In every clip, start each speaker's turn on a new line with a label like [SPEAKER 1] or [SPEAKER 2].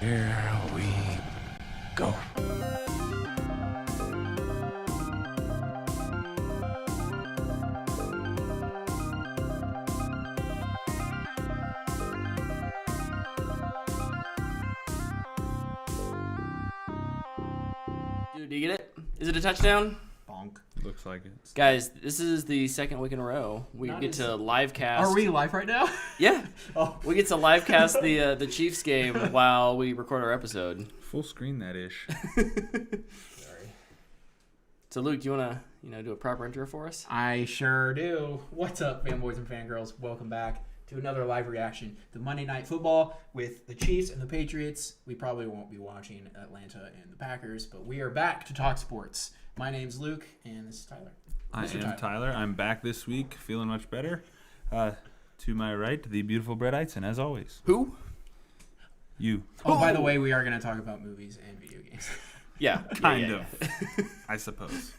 [SPEAKER 1] Here we go.
[SPEAKER 2] Dude, do you get it? Is it a touchdown?
[SPEAKER 3] Bonk.
[SPEAKER 4] Looks like it.
[SPEAKER 2] Guys, this is the second week in a row. We
[SPEAKER 3] Not
[SPEAKER 2] get
[SPEAKER 3] as-
[SPEAKER 2] to live cast.
[SPEAKER 3] Are we live right now?
[SPEAKER 2] Yeah.
[SPEAKER 3] Oh.
[SPEAKER 2] We get to live cast the Chiefs game while we record our episode.
[SPEAKER 4] Full screen that ish.
[SPEAKER 3] Sorry.
[SPEAKER 2] So Luke, you wanna do a proper intro for us?
[SPEAKER 3] I sure do. What's up, fanboys and fangirls? Welcome back to another live reaction to Monday Night Football with the Chiefs and the Patriots. We probably won't be watching Atlanta and the Packers, but we are back to talk sports. My name's Luke, and this is Tyler.
[SPEAKER 4] I
[SPEAKER 3] Mr.
[SPEAKER 4] am Tyler. I'm back this week, feeling much better. To my right, the beautiful Brett Eitzen, as always.
[SPEAKER 2] Who?
[SPEAKER 4] You.
[SPEAKER 3] Oh, by the way, we are going to talk about movies and video games.
[SPEAKER 2] Yeah.
[SPEAKER 4] Kind
[SPEAKER 2] yeah.
[SPEAKER 4] of. I suppose.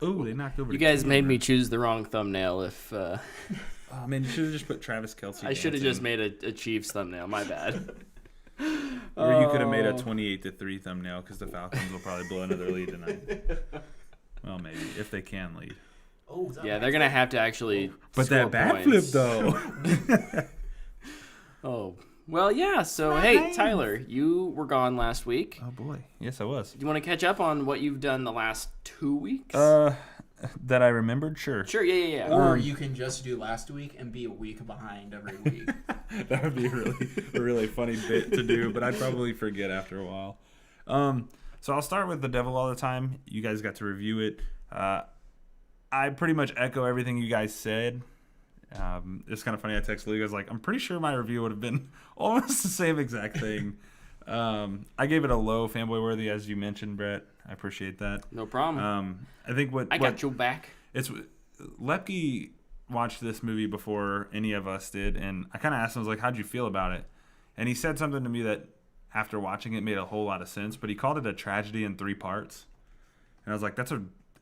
[SPEAKER 4] Oh, they knocked over
[SPEAKER 2] You
[SPEAKER 4] the
[SPEAKER 2] guys
[SPEAKER 4] camera.
[SPEAKER 2] made me choose the wrong thumbnail. If
[SPEAKER 4] Oh, man, you should have just put Travis Kelce.
[SPEAKER 2] I should have just
[SPEAKER 4] dancing.
[SPEAKER 2] made a Chiefs thumbnail. My bad.
[SPEAKER 4] Or you could have made a 28-3 thumbnail because the Falcons will probably blow another lead tonight. Well, maybe, if they can lead.
[SPEAKER 3] Oh, is that
[SPEAKER 2] Yeah,
[SPEAKER 3] right?
[SPEAKER 2] they're gonna have to actually.
[SPEAKER 4] But
[SPEAKER 2] score
[SPEAKER 4] that bat
[SPEAKER 2] points.
[SPEAKER 4] flip, though.
[SPEAKER 2] Oh well, yeah. So hey, Tyler, you were gone last week.
[SPEAKER 4] Oh, boy. Yes, I was.
[SPEAKER 2] Do you want to catch up on what you've done the last 2 weeks?
[SPEAKER 4] That I remembered? Sure.
[SPEAKER 2] Sure. Yeah.
[SPEAKER 3] Or you can just do last week and be a week behind every week.
[SPEAKER 4] That would be a really funny bit to do, but I'd probably forget after a while. So I'll start with The Devil All the Time. You guys got to review it. I pretty much echo everything you guys said. It's kind of funny. I texted Luke. I was like, I'm pretty sure my review would have been almost the same exact thing. I gave it a low fanboy worthy, as you mentioned, Brett. I appreciate that.
[SPEAKER 2] No problem.
[SPEAKER 4] I think
[SPEAKER 2] I got your back.
[SPEAKER 4] it's Lepke watched this movie before any of us did, and I kind of asked him, I was like, how'd you feel about it? And he said something to me that after watching it made a whole lot of sense, but he called it a tragedy in 3 parts. And I was like, that's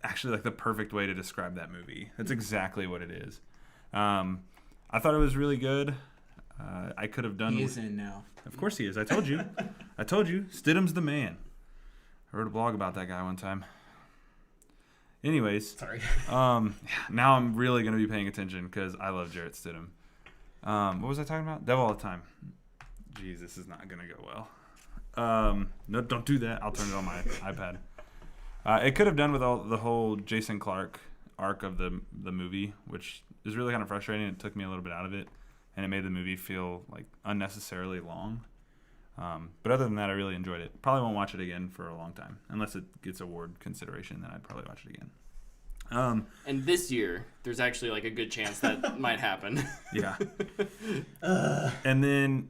[SPEAKER 4] actually like the perfect way to describe that movie. That's exactly what it is. I thought it was really good. I could have done.
[SPEAKER 3] He is in now.
[SPEAKER 4] Of course he is. I told you. Stidham's the man. I wrote a blog about that guy one time. Anyways,
[SPEAKER 3] Sorry.
[SPEAKER 4] now I'm really going to be paying attention because I love Jarrett Stidham. What was I talking about? Devil All the Time. Jeez, this is not going to go well. No, don't do that. I'll turn it on my iPad. It could have done with the whole Jason Clarke arc of the movie, which is really kind of frustrating. It took me a little bit out of it, and it made the movie feel like unnecessarily long. But other than that, I really enjoyed it. Probably won't watch it again for a long time. Unless it gets award consideration, then I'd probably watch it again.
[SPEAKER 2] And this year, there's actually like a good chance that might happen.
[SPEAKER 4] Yeah. And then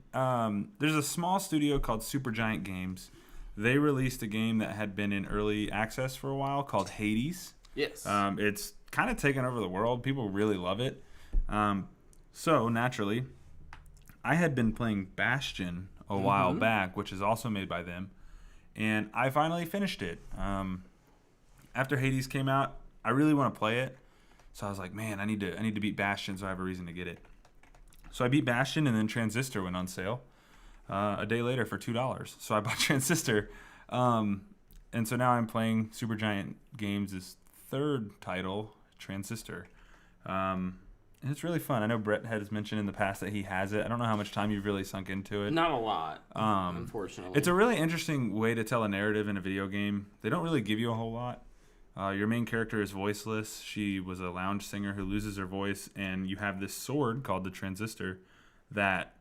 [SPEAKER 4] there's a small studio called Supergiant Games. They released a game that had been in early access for a while called Hades.
[SPEAKER 2] Yes.
[SPEAKER 4] It's kind of taken over the world. People really love it. So, naturally, I had been playing Bastion a while back, which is also made by them, and I finally finished it. After Hades came out, I really want to play it, so I was like, man, I need to beat Bastion so I have a reason to get it. So I beat Bastion, and then Transistor went on sale a day later for $2. So I bought Transistor, and so now I'm playing Supergiant Games' third title, Transistor. And it's really fun. I know Brett has mentioned in the past that he has it. I don't know how much time you've really sunk into it.
[SPEAKER 2] Not a lot, unfortunately.
[SPEAKER 4] It's a really interesting way to tell a narrative in a video game. They don't really give you a whole lot. Your main character is voiceless. She was a lounge singer who loses her voice, and you have this sword called the Transistor that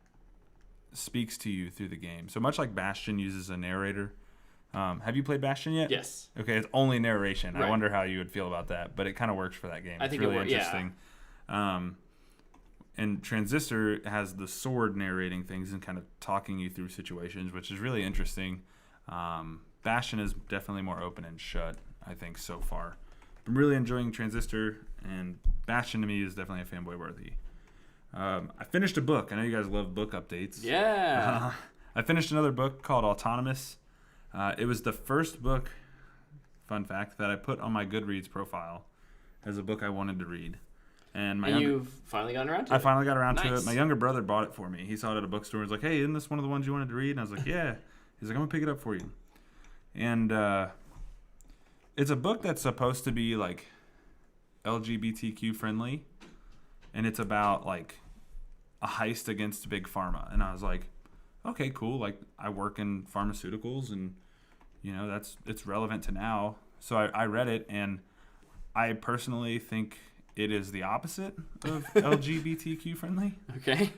[SPEAKER 4] speaks to you through the game. So much like Bastion uses a narrator. Have you played Bastion yet?
[SPEAKER 2] Yes.
[SPEAKER 4] Okay, it's only narration.
[SPEAKER 2] Right.
[SPEAKER 4] I wonder how you would feel about that, but it kind of works for that game.
[SPEAKER 2] I
[SPEAKER 4] It's
[SPEAKER 2] think
[SPEAKER 4] really
[SPEAKER 2] it would,
[SPEAKER 4] interesting. And Transistor has the sword narrating things and kind of talking you through situations, which is really interesting. Bastion is definitely more open and shut, I think, so far. I'm really enjoying Transistor, and Bastion to me is definitely a fanboy worthy. I finished a book. I know you guys love book updates.
[SPEAKER 2] Yeah.
[SPEAKER 4] I finished another book called Autonomous. It was the first book, fun fact, that I put on my Goodreads profile as a book I wanted to read. And
[SPEAKER 2] you've finally gotten around to it.
[SPEAKER 4] I finally got around to
[SPEAKER 2] Nice.
[SPEAKER 4] it. My younger brother bought it for me. He saw it at a bookstore and was like, hey, isn't this one of the ones you wanted to read? And I was like, yeah. He's like, I'm gonna pick it up for you. And it's a book that's supposed to be like LGBTQ friendly, and it's about like a heist against big pharma. And I was like, okay, cool. Like, I work in pharmaceuticals, and it's relevant to now. So I read it, and I personally think it is the opposite of LGBTQ friendly.
[SPEAKER 2] Okay.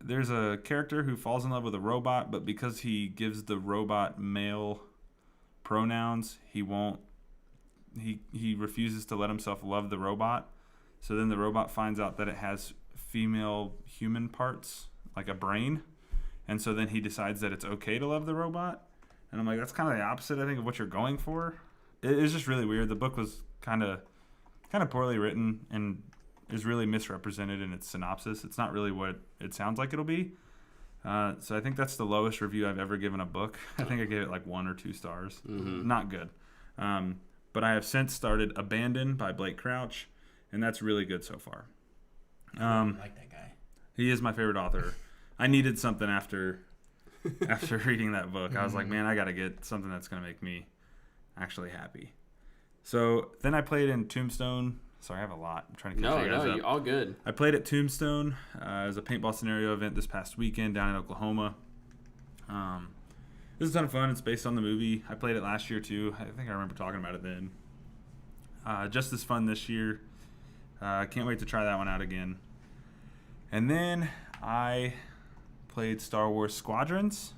[SPEAKER 4] There's a character who falls in love with a robot, but because he gives the robot male pronouns, he refuses to let himself love the robot. So then the robot finds out that it has female human parts, like a brain. And so then he decides that it's okay to love the robot. And I'm like, that's kind of the opposite, I think, of what you're going for. It's just really weird. The book was kind of poorly written and is really misrepresented in its synopsis. It's not really what it sounds like it'll be. So I think that's the lowest review I've ever given a book. I think I gave it like 1 or 2 stars. Mm-hmm. Not good. But I have since started Abandoned by Blake Crouch, and that's really good so far.
[SPEAKER 3] I like that guy.
[SPEAKER 4] He is my favorite author. I needed something after reading that book. I was like, man, I got to get something that's going to make me actually happy. So then I played in Tombstone. Sorry, I have a lot. I'm trying to catch you guys up.
[SPEAKER 2] You're all good.
[SPEAKER 4] I played at Tombstone as a paintball scenario event this past weekend down in Oklahoma. It was a ton of fun. It's based on the movie. I played it last year too. I think I remember talking about it then. Just as fun this year. Can't wait to try that one out again. And then I played Star Wars Squadrons.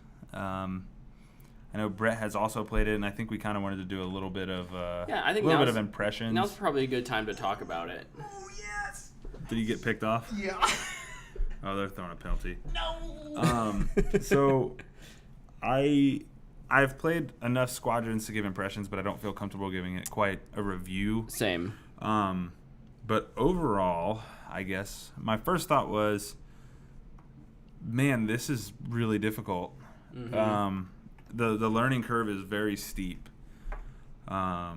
[SPEAKER 4] I know Brett has also played it, and I think we kind of wanted to do a little bit of impressions.
[SPEAKER 2] Now's probably a good time to talk about it.
[SPEAKER 3] Oh, yes!
[SPEAKER 4] Did you get picked off?
[SPEAKER 3] Yeah.
[SPEAKER 4] Oh, they're throwing a penalty.
[SPEAKER 3] No!
[SPEAKER 4] So I've played enough Squadrons to give impressions, but I don't feel comfortable giving it quite a review.
[SPEAKER 2] Same.
[SPEAKER 4] But overall, I guess my first thought was, man, this is really difficult. Mm-hmm. The learning curve is very steep. But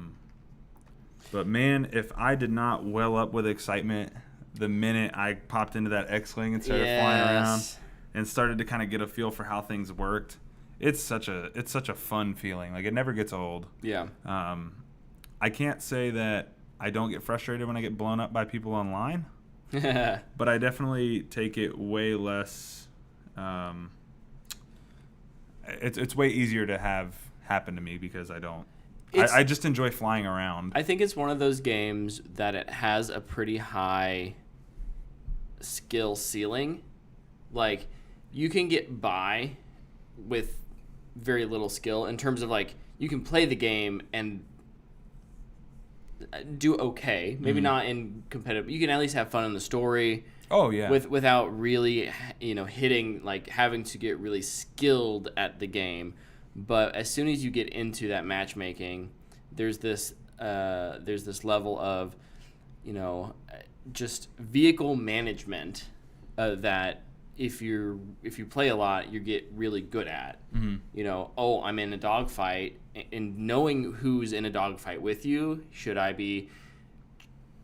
[SPEAKER 4] man, if I did not well up with excitement the minute I popped into that X-Wing and started flying around and started to kind of get a feel for how things worked, it's such a fun feeling. Like, it never gets old.
[SPEAKER 2] Yeah.
[SPEAKER 4] I can't say that I don't get frustrated when I get blown up by people online, but I definitely take it way less. It's way easier to have happen to me because I don't. I just enjoy flying around.
[SPEAKER 2] I think it's one of those games that it has a pretty high skill ceiling. Like, you can get by with very little skill in terms of, like, you can play the game and do okay. Maybe not in competitive. You can at least have fun in the story.
[SPEAKER 4] Oh, yeah.
[SPEAKER 2] Without really, hitting, like, having to get really skilled at the game. But as soon as you get into that matchmaking, there's this level of, just vehicle management that if you play a lot, you get really good at. Mm-hmm. I'm in a dogfight, and knowing who's in a dogfight with you, should I be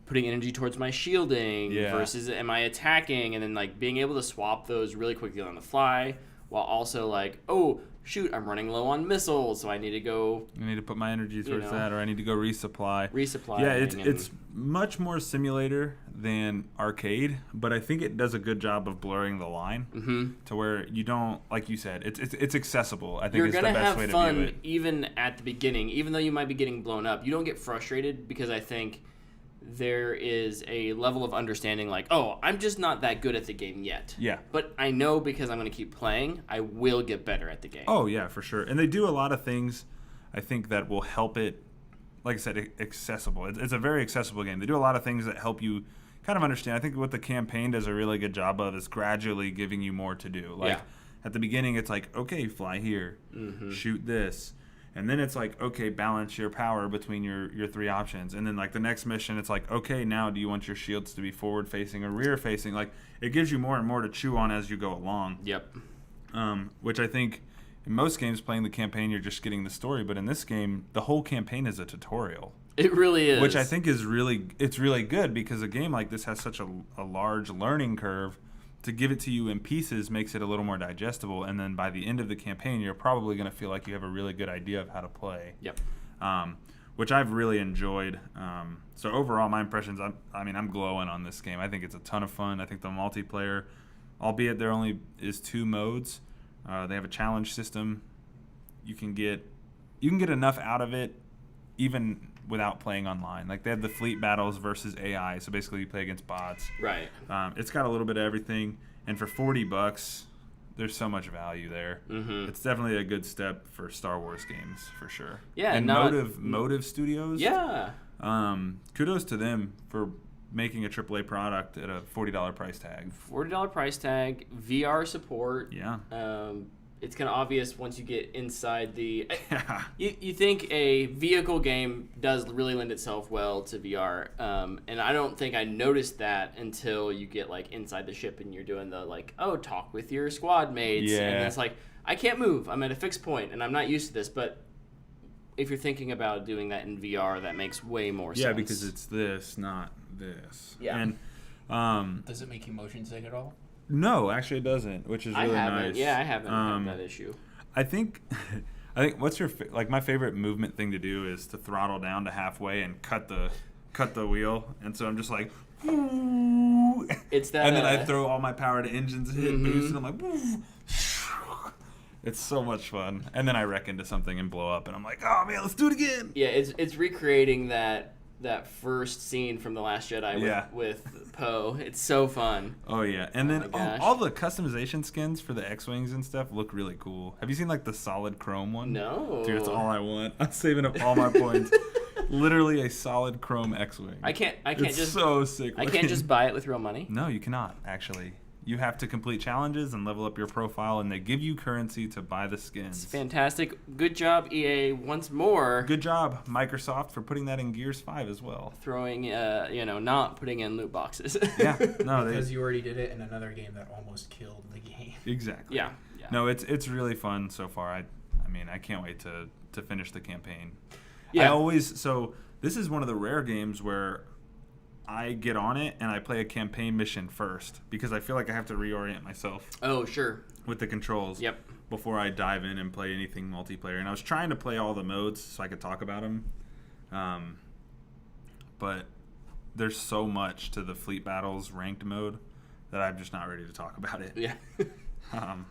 [SPEAKER 2] putting energy towards my shielding versus am I attacking, and then, like, being able to swap those really quickly on the fly, while also, like, oh shoot, I'm running low on missiles, so I need to put my energy towards that, or I need to go resupply. Yeah,
[SPEAKER 4] it's much more simulator than arcade, but I think it does a good job of blurring the line to where you don't, like you said, it's accessible. I think
[SPEAKER 2] you're
[SPEAKER 4] it's the
[SPEAKER 2] gonna
[SPEAKER 4] best
[SPEAKER 2] have
[SPEAKER 4] way to
[SPEAKER 2] fun
[SPEAKER 4] view it.
[SPEAKER 2] even at the beginning, even though you might be getting blown up. You don't get frustrated because I think there is a level of understanding, like, oh, I'm just not that good at the game yet. Yeah. But I know because I'm going to keep playing, I will get better at the game.
[SPEAKER 4] Oh, yeah, for sure. And they do a lot of things, I think, that will help it, like I said, accessible. It's a very accessible game. They do a lot of things that help you kind of understand. I think what the campaign does a really good job of is gradually giving you more to do. Like, at the beginning, it's like, okay, fly here, shoot this. And then it's like, okay, balance your power between your 3 options. And then, like, the next mission, it's like, okay, now do you want your shields to be forward-facing or rear-facing? Like, it gives you more and more to chew on as you go along. Yep. Which I think in most games playing the campaign, you're just getting the story. But in this game, the whole campaign is a tutorial.
[SPEAKER 2] It really is.
[SPEAKER 4] Which I think is really good because a game like this has such a large learning curve to give it to you in pieces makes it a little more digestible, and then by the end of the campaign, you're probably going to feel like you have a really good idea of how to play.
[SPEAKER 2] Yep.
[SPEAKER 4] Which I've really enjoyed. So overall, my impressions, I'm glowing on this game. I think it's a ton of fun. I think the multiplayer, albeit there only is 2 modes, they have a challenge system. You can get enough out of it even without playing online. Like, they have the fleet battles versus AI, so basically you play against bots.
[SPEAKER 2] Right.
[SPEAKER 4] It's got a little bit of everything, and for $40, there's so much value there.
[SPEAKER 2] Mm-hmm.
[SPEAKER 4] It's definitely a good step for Star Wars games, for sure.
[SPEAKER 2] Yeah,
[SPEAKER 4] and Motive Studios.
[SPEAKER 2] Yeah.
[SPEAKER 4] Kudos to them for making a AAA product at a $40 price tag.
[SPEAKER 2] $40 price tag, VR support.
[SPEAKER 4] Yeah.
[SPEAKER 2] It's kind of obvious once you get inside the...
[SPEAKER 4] Yeah.
[SPEAKER 2] You think a vehicle game does really lend itself well to VR, and I don't think I noticed that until you get like inside the ship and you're doing the like, oh, talk with your squad mates,
[SPEAKER 4] Yeah.
[SPEAKER 2] and it's like, I can't move, I'm at a fixed point, and I'm not used to this, but if you're thinking about doing that in VR, that makes way more sense.
[SPEAKER 4] Yeah, because it's this, not this.
[SPEAKER 2] Yeah.
[SPEAKER 4] And
[SPEAKER 3] Does it make you motion sick at all?
[SPEAKER 4] no, actually it doesn't, which is really nice.
[SPEAKER 2] Yeah, I haven't had that issue.
[SPEAKER 4] I think what's your my favorite movement thing to do is to throttle down to halfway and cut the wheel, and so I'm just like,
[SPEAKER 2] It's that,
[SPEAKER 4] and then I throw all my power to engines hit
[SPEAKER 2] Mm-hmm.
[SPEAKER 4] boost, and I'm like, it's so much fun. And then I wreck into something and blow up, and I'm like, oh man, let's do it again.
[SPEAKER 2] Yeah, it's recreating that first scene from The Last Jedi with Poe. It's so fun.
[SPEAKER 4] Oh yeah, and then
[SPEAKER 2] my gosh.
[SPEAKER 4] all the customization skins for the X-wings and stuff look really cool. Have you seen like the solid chrome one?
[SPEAKER 2] No.
[SPEAKER 4] Dude, it's all I want. I'm saving up all my points. Literally a solid chrome X-wing.
[SPEAKER 2] I can't
[SPEAKER 4] It's
[SPEAKER 2] just
[SPEAKER 4] so sick.
[SPEAKER 2] I can't
[SPEAKER 4] looking.
[SPEAKER 2] just buy it with real money.
[SPEAKER 4] No, you cannot actually. You have to complete challenges and level up your profile, and they give you currency to buy the skins.
[SPEAKER 2] It's fantastic. Good job, EA, once more.
[SPEAKER 4] Good job, Microsoft, for putting that in Gears 5 as well.
[SPEAKER 2] Throwing, not putting in loot boxes.
[SPEAKER 4] Yeah, no,
[SPEAKER 3] Because you already did it in another game that almost killed the game.
[SPEAKER 4] exactly.
[SPEAKER 2] Yeah.
[SPEAKER 4] No, it's really fun so far. I can't wait to finish the campaign.
[SPEAKER 2] Yeah.
[SPEAKER 4] So this is one of the rare games where I get on it and I play a campaign mission first, because I feel like I have to reorient myself
[SPEAKER 2] Oh, sure.
[SPEAKER 4] with the controls.
[SPEAKER 2] Yep.
[SPEAKER 4] Before I dive in and play anything multiplayer. And I was trying to play all the modes so I could talk about them. But there's so much to the Fleet Battles ranked mode that I'm just not ready to talk about it.
[SPEAKER 2] Yeah.
[SPEAKER 4] Um,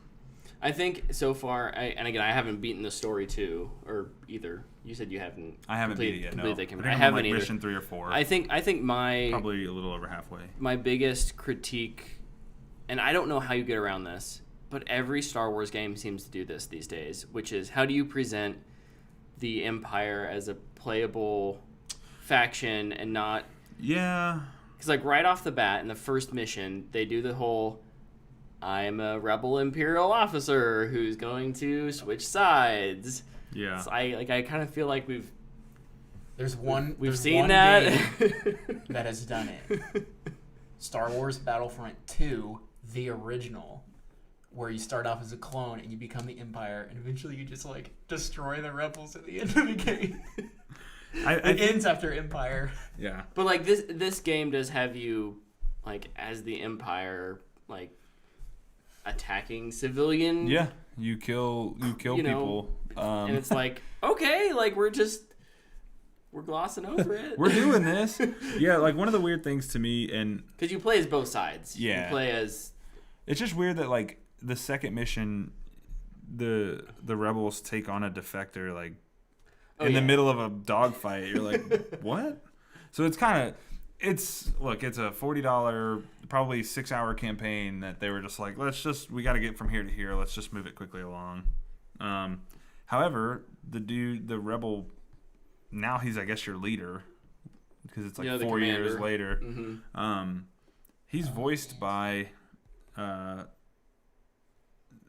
[SPEAKER 2] I think so far, and again, I haven't beaten the story 2 or either. You said you haven't.
[SPEAKER 4] I haven't beat it yet. No,
[SPEAKER 2] The campaign.
[SPEAKER 4] I
[SPEAKER 2] I
[SPEAKER 4] think I'm on,
[SPEAKER 2] haven't
[SPEAKER 4] like
[SPEAKER 2] either.
[SPEAKER 4] mission 3 or 4.
[SPEAKER 2] I think my
[SPEAKER 4] Probably a little over halfway.
[SPEAKER 2] my biggest critique, and I don't know how you get around this, but every Star Wars game seems to do this these days, which is how do you present the Empire as a playable faction and not...
[SPEAKER 4] Yeah.
[SPEAKER 2] Because like right off the bat in the first mission, they do the whole, I'm a rebel Imperial officer who's going to switch sides.
[SPEAKER 4] Yeah.
[SPEAKER 2] So I kind of feel like we've seen
[SPEAKER 3] one
[SPEAKER 2] that.
[SPEAKER 3] game that has done it. Star Wars Battlefront 2, the original, where you start off as a clone and you become the Empire, and eventually you just like destroy the rebels at the end of the game. It ends after Empire.
[SPEAKER 4] Yeah.
[SPEAKER 2] But like this game does have you like as the Empire like attacking civilian.
[SPEAKER 4] Yeah. You kill people.
[SPEAKER 2] And it's like, okay, like we're glossing over it.
[SPEAKER 4] We're doing this. Yeah, like one of the weird things to me, and
[SPEAKER 2] Because you play as both sides.
[SPEAKER 4] Yeah.
[SPEAKER 2] You play as...
[SPEAKER 4] it's just weird that like the second mission, the rebels take on a defector like in the middle of a dogfight. You're like, what? So it's kind of it's a $40 probably 6-hour campaign that they were just like, we got to get from here to here. Let's just move it quickly along. However, the rebel, now he's, I guess, your leader, because it's like 4 years later.
[SPEAKER 2] Mm-hmm.
[SPEAKER 4] He's voiced by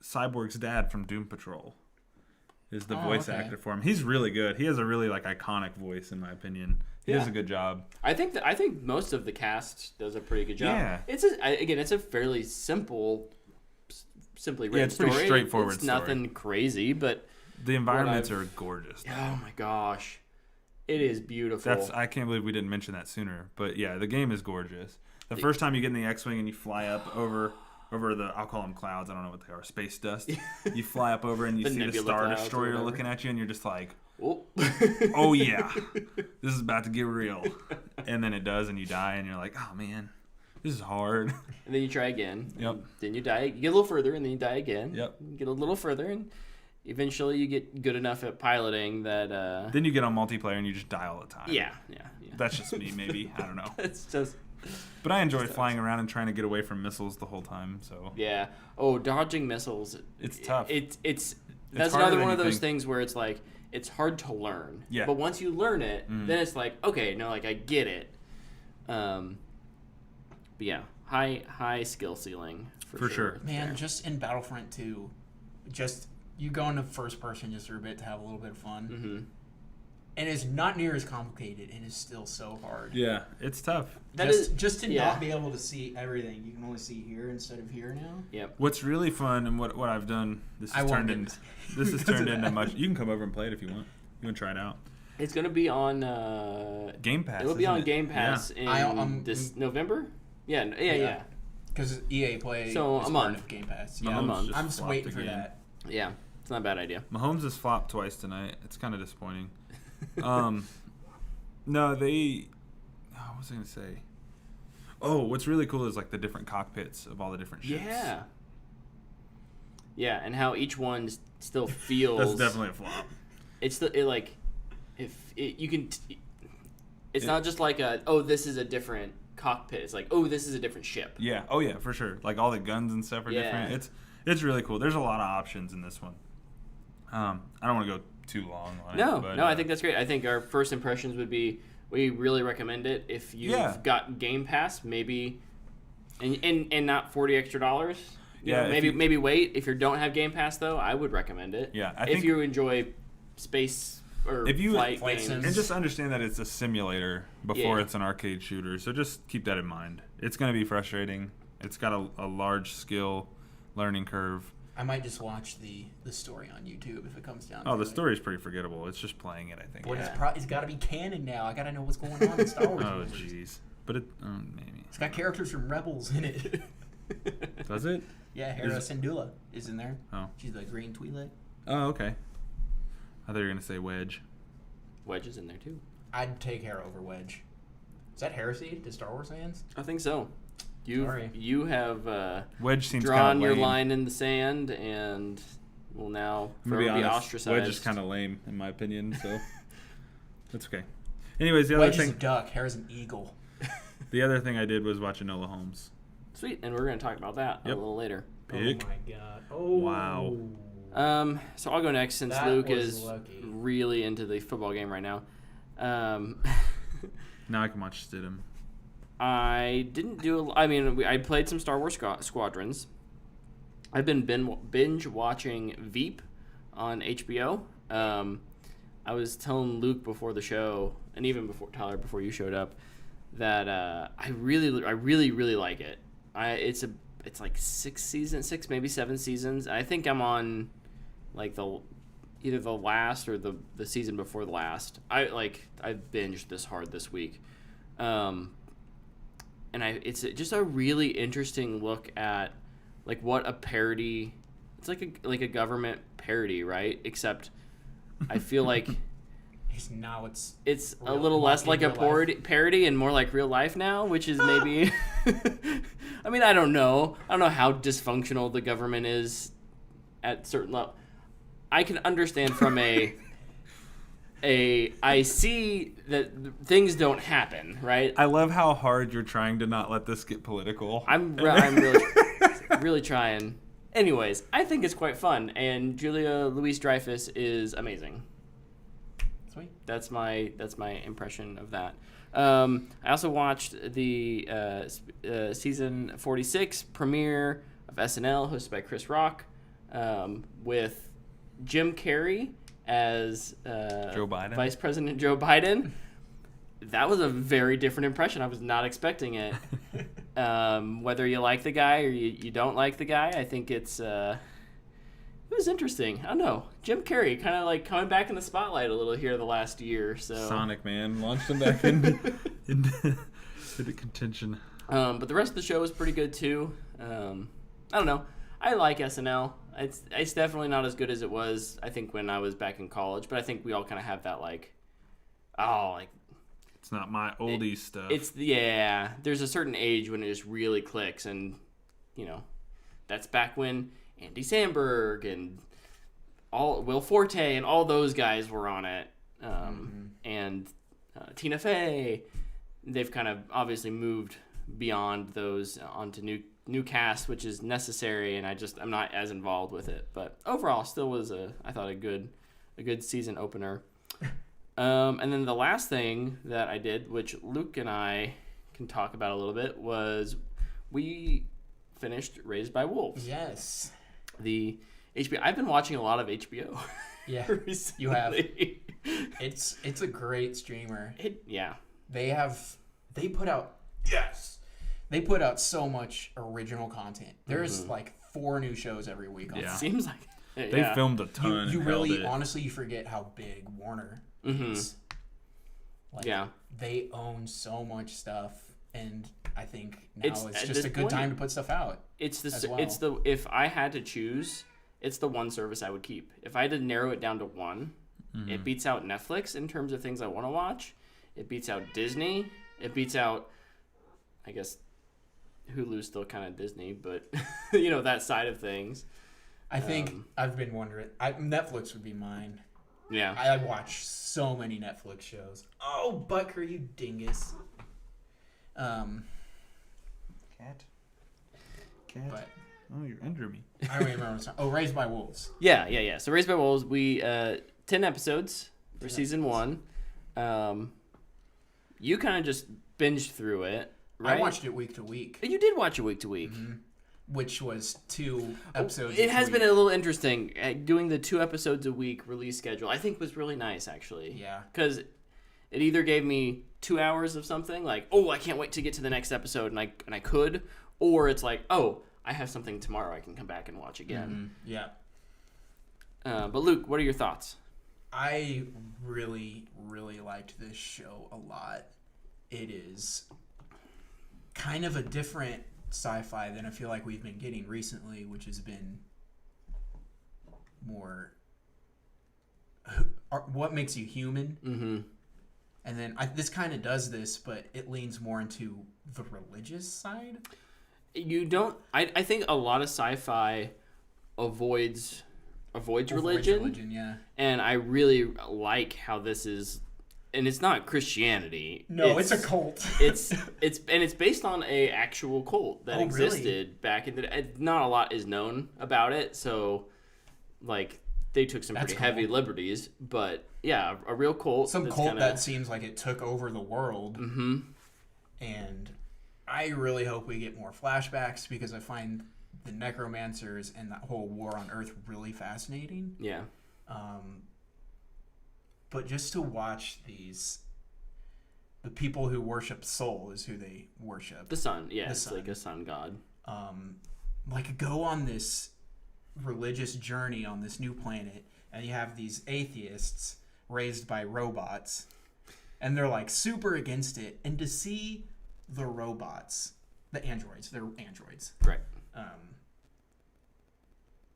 [SPEAKER 4] Cyborg's dad from Doom Patrol. Is the voice actor for him. He's really good. He has a really like iconic voice, in my opinion. He does a good job.
[SPEAKER 2] I think most of the cast does a pretty good job.
[SPEAKER 4] Yeah.
[SPEAKER 2] It's a fairly simply written
[SPEAKER 4] it's pretty
[SPEAKER 2] story.
[SPEAKER 4] straightforward
[SPEAKER 2] It's
[SPEAKER 4] story.
[SPEAKER 2] nothing crazy, but
[SPEAKER 4] The environments are gorgeous.
[SPEAKER 2] oh my gosh, it is beautiful.
[SPEAKER 4] I can't believe we didn't mention that sooner. But yeah, the game is gorgeous. The first time you get in the X-wing and you fly up over over I'll call them clouds. I don't know what they are. Space dust. You fly up over and you
[SPEAKER 2] The
[SPEAKER 4] see the
[SPEAKER 2] nebula
[SPEAKER 4] Star
[SPEAKER 2] clouds or
[SPEAKER 4] Destroyer
[SPEAKER 2] whatever.
[SPEAKER 4] looking at you, and you're just like,
[SPEAKER 2] Oh.
[SPEAKER 4] oh yeah, this is about to get real. And then it does, and you die, and you're like, oh man, this is hard.
[SPEAKER 2] And then you try again.
[SPEAKER 4] Yep.
[SPEAKER 2] Then you die. You get a little further, and then you die again.
[SPEAKER 4] Yep.
[SPEAKER 2] You get a little further, and eventually you get good enough at piloting that.
[SPEAKER 4] Then you get on multiplayer, and you just die all the time.
[SPEAKER 2] Yeah.
[SPEAKER 4] That's just me, maybe. I don't know.
[SPEAKER 2] It's just.
[SPEAKER 4] But I enjoy flying around and trying to get away from missiles the whole time. So
[SPEAKER 2] Yeah. Oh, dodging missiles.
[SPEAKER 4] It's tough.
[SPEAKER 2] It's that's
[SPEAKER 4] harder
[SPEAKER 2] another
[SPEAKER 4] than
[SPEAKER 2] one of
[SPEAKER 4] you
[SPEAKER 2] those
[SPEAKER 4] think.
[SPEAKER 2] things where it's like it's hard to learn.
[SPEAKER 4] Yeah.
[SPEAKER 2] But once you learn it, then it's like, okay, no, like I get it. But yeah, high skill ceiling
[SPEAKER 4] For sure.
[SPEAKER 3] Man,
[SPEAKER 2] there.
[SPEAKER 3] just in Battlefront 2, just you go into first person just for a bit to have a little bit of fun.
[SPEAKER 2] Mm-hmm.
[SPEAKER 3] And it's not near as complicated, and it's still so hard.
[SPEAKER 4] yeah, it's tough.
[SPEAKER 3] Just to
[SPEAKER 2] yeah.
[SPEAKER 3] not be able to see everything. You can only see here instead of here now.
[SPEAKER 2] Yep.
[SPEAKER 4] What's really fun and what I've done, this
[SPEAKER 3] I
[SPEAKER 4] has
[SPEAKER 3] won't
[SPEAKER 4] turned
[SPEAKER 3] get
[SPEAKER 4] into
[SPEAKER 3] it.
[SPEAKER 4] this has
[SPEAKER 3] Because
[SPEAKER 4] turned
[SPEAKER 3] of
[SPEAKER 4] into
[SPEAKER 3] that.
[SPEAKER 4] much. You can come over and play it if you want. You want to try it out.
[SPEAKER 2] It's gonna be on.
[SPEAKER 4] Game Pass.
[SPEAKER 2] It'll be
[SPEAKER 4] isn't
[SPEAKER 2] on
[SPEAKER 4] it?
[SPEAKER 2] Game Pass in this November. Yeah.
[SPEAKER 3] Because EA Play
[SPEAKER 2] So,
[SPEAKER 3] is
[SPEAKER 2] a
[SPEAKER 3] part
[SPEAKER 2] month.
[SPEAKER 3] of Game Pass.
[SPEAKER 4] Mahomes
[SPEAKER 3] Yeah.
[SPEAKER 2] a month.
[SPEAKER 4] just
[SPEAKER 3] I'm just
[SPEAKER 4] flopped
[SPEAKER 3] waiting for
[SPEAKER 4] again.
[SPEAKER 3] that.
[SPEAKER 2] Yeah. It's not a bad idea.
[SPEAKER 4] Mahomes has flopped twice tonight. It's kind of disappointing. No, what was I going to say? Oh, what's really cool is like the different cockpits of all the different ships.
[SPEAKER 2] Yeah. Yeah, and how each one still feels.
[SPEAKER 4] That's definitely a flop.
[SPEAKER 2] It's you can. It's not just like this is a different cockpit. It's like, this is a different ship.
[SPEAKER 4] Yeah. Oh yeah, for sure. Like all the guns and stuff are
[SPEAKER 2] Yeah.
[SPEAKER 4] different. It's really cool. There's a lot of options in this one. I don't want to go too long on it. But,
[SPEAKER 2] I think that's great. I think our first impressions would be we really recommend it if you've got Game Pass, maybe, and not $40 extra.
[SPEAKER 4] Yeah,
[SPEAKER 2] maybe wait. If you don't have Game Pass though, I would recommend it.
[SPEAKER 4] Yeah, I
[SPEAKER 2] if
[SPEAKER 4] think
[SPEAKER 2] you enjoy space or flight games.
[SPEAKER 3] sims.
[SPEAKER 4] and just understand that it's a simulator before
[SPEAKER 2] Yeah.
[SPEAKER 4] it's an arcade shooter. So just keep that in mind. It's going to be frustrating. It's got a large skill learning curve.
[SPEAKER 3] I might just watch the story on YouTube if it comes down to
[SPEAKER 4] Oh, the
[SPEAKER 3] it.
[SPEAKER 4] story's pretty forgettable. It's just playing it, I think.
[SPEAKER 3] But
[SPEAKER 2] Yeah.
[SPEAKER 3] it's got to be canon now. I got to know what's going on in Star Wars.
[SPEAKER 4] Oh,
[SPEAKER 3] universe.
[SPEAKER 4] jeez. But maybe.
[SPEAKER 3] It's got characters from Rebels in it.
[SPEAKER 4] Does it?
[SPEAKER 3] Yeah, Hera Syndulla is in there.
[SPEAKER 4] Oh.
[SPEAKER 3] She's the green Twi'lek.
[SPEAKER 4] Oh, okay. I thought you were going to say Wedge.
[SPEAKER 2] Wedge is in there too.
[SPEAKER 3] I'd take Hera over Wedge. Is that heresy to Star Wars fans?
[SPEAKER 2] I think so.
[SPEAKER 3] Sorry.
[SPEAKER 2] You have
[SPEAKER 4] Wedge seems
[SPEAKER 2] drawn
[SPEAKER 4] kind of
[SPEAKER 2] your
[SPEAKER 4] lame.
[SPEAKER 2] line in the sand and will now
[SPEAKER 4] I'm gonna be
[SPEAKER 2] forever be
[SPEAKER 4] honest,
[SPEAKER 2] ostracized.
[SPEAKER 4] Wedge is kind of lame, in my opinion, so that's okay. Anyways, the other
[SPEAKER 3] Wedge is a
[SPEAKER 4] thing
[SPEAKER 3] duck. Hera's an eagle.
[SPEAKER 4] I did was watch Enola Holmes.
[SPEAKER 2] Sweet, and we're going to talk about that a
[SPEAKER 4] Yep.
[SPEAKER 2] little later.
[SPEAKER 4] Pick.
[SPEAKER 3] Oh my god. Oh.
[SPEAKER 4] Wow.
[SPEAKER 2] So I'll go next since
[SPEAKER 3] That
[SPEAKER 2] Luke
[SPEAKER 3] was
[SPEAKER 2] is
[SPEAKER 3] lucky.
[SPEAKER 2] really into the football game right now.
[SPEAKER 4] Now I can watch Stidham.
[SPEAKER 2] I didn't do. I played some Star Wars Squadrons. I've been binge watching Veep on HBO. I was telling Luke before the show, and even before Tyler, before you showed up, that I really like it. It's like 6 maybe 7 seasons. I think I'm on like either the last or the season before the last. I binged this hard this week. And it's just a really interesting look at like what a parody. It's like a government parody, right? Except I feel like it's a little less like a parody and more like real life now, which is maybe. I mean, I don't know how dysfunctional the government is at certain level. I can understand from I see that things don't happen, right?
[SPEAKER 4] I love how hard you're trying to not let this get political.
[SPEAKER 2] I'm really really trying. Anyways, I think it's quite fun, and Julia Louis-Dreyfus is amazing.
[SPEAKER 3] Sweet.
[SPEAKER 2] That's my impression of that. I also watched the season 46 premiere of SNL, hosted by Chris Rock, with Jim Carrey as
[SPEAKER 4] Joe Biden?
[SPEAKER 2] Vice President Joe Biden. That was a very different impression. I was not expecting it. Whether you like the guy or you don't like the guy, I think it was interesting. I don't know. Jim Carrey kind of like coming back in the spotlight a little here the last year. So
[SPEAKER 4] Sonic, man, launched him back into contention.
[SPEAKER 2] but the rest of the show was pretty good too. I don't know. I like SNL. It's definitely not as good as it was, I think, when I was back in college. But I think we all kind of have that, like,
[SPEAKER 4] it's not my oldie stuff.
[SPEAKER 2] There's a certain age when it just really clicks, and, that's back when Andy Samberg and Will Forte and all those guys were on it. And Tina Fey. They've kind of obviously moved beyond those onto new cast, which is necessary, and I'm not as involved with it. But overall, still was I thought a good season opener. And then the last thing that I did, which Luke and I can talk about a little bit, was we finished Raised by Wolves.
[SPEAKER 3] Yes.
[SPEAKER 2] The HBO. I've been watching a lot of HBO.
[SPEAKER 3] Yeah,
[SPEAKER 2] recently.
[SPEAKER 3] you have. It's a great streamer. They put out so much original content. There's like 4 new shows every week on
[SPEAKER 2] It seems like
[SPEAKER 4] they filmed a ton.
[SPEAKER 3] You really honestly you forget how big Warner is. They own so much stuff, and I think now it's just a good time to put stuff out.
[SPEAKER 2] If I had to choose, it's the one service I would keep. If I had to narrow it down to one, it beats out Netflix in terms of things I want to watch. It beats out Disney. It beats out, I guess, Hulu's still kind of Disney, but that side of things.
[SPEAKER 3] I think I've been wondering. Netflix would be mine.
[SPEAKER 2] Yeah.
[SPEAKER 3] I watch so many Netflix shows. Oh, Butker, you dingus. Cat. But
[SPEAKER 4] Oh, you're under me.
[SPEAKER 3] I don't even remember. Raised by Wolves.
[SPEAKER 2] Yeah. So Raised by Wolves, we 10 episodes for season 1. You kind of just binged through it, right?
[SPEAKER 3] I watched it week to week.
[SPEAKER 2] You did watch it week to week.
[SPEAKER 3] Mm-hmm. Which was 2 episodes.
[SPEAKER 2] It has been a little interesting. Doing the 2 episodes a week release schedule, I think, was really nice, actually.
[SPEAKER 3] Yeah.
[SPEAKER 2] Because it either gave me 2 hours of something, like, oh, I can't wait to get to the next episode, and I could, or it's like, oh, I have something tomorrow I can come back and watch again.
[SPEAKER 3] Mm-hmm. Yeah.
[SPEAKER 2] But Luke, what are your thoughts?
[SPEAKER 3] I really, really liked this show a lot. It is kind of a different sci-fi than I feel like we've been getting recently, which has been more what makes you human.
[SPEAKER 2] Mm-hmm.
[SPEAKER 3] And then this kind of does this, but it leans more into the religious side.
[SPEAKER 2] I think a lot of sci-fi avoids religion.
[SPEAKER 3] Yeah.
[SPEAKER 2] And I really like how this is, and it's not Christianity.
[SPEAKER 3] No, it's a cult.
[SPEAKER 2] it's based on a actual cult that existed back in the. Not a lot is known about it, so like they took some pretty heavy liberties. But yeah, a real cult.
[SPEAKER 3] Some cult that seems like it took over the world.
[SPEAKER 2] Mm-hmm.
[SPEAKER 3] And I really hope we get more flashbacks because I find the necromancers and that whole war on Earth really fascinating.
[SPEAKER 2] Yeah.
[SPEAKER 3] But just to watch the people who worship Sol is who they worship.
[SPEAKER 2] The sun, yeah, it's like a sun god.
[SPEAKER 3] Like go on this religious journey on this new planet, and you have these atheists raised by robots, and they're like super against it. And to see the robots, they're androids,
[SPEAKER 2] right?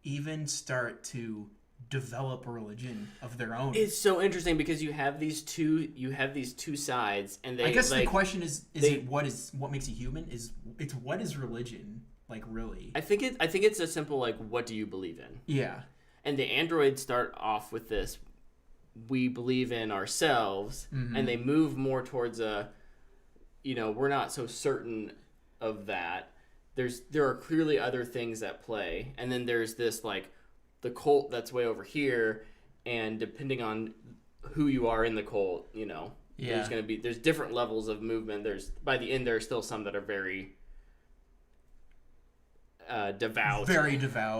[SPEAKER 3] Even start to develop a religion of their own.
[SPEAKER 2] It's so interesting because you have these two sides, and they.
[SPEAKER 3] I guess the question is what makes you human? It's what is religion like really?
[SPEAKER 2] I think it's a simple like what do you believe in?
[SPEAKER 3] Yeah.
[SPEAKER 2] And the androids start off with this, we believe in ourselves, and they move more towards we're not so certain of that. There are clearly other things at play, and then there's this like the cult that's way over here, and depending on who you are in the cult, there's different levels of movement. By the end there are still some that are very devout,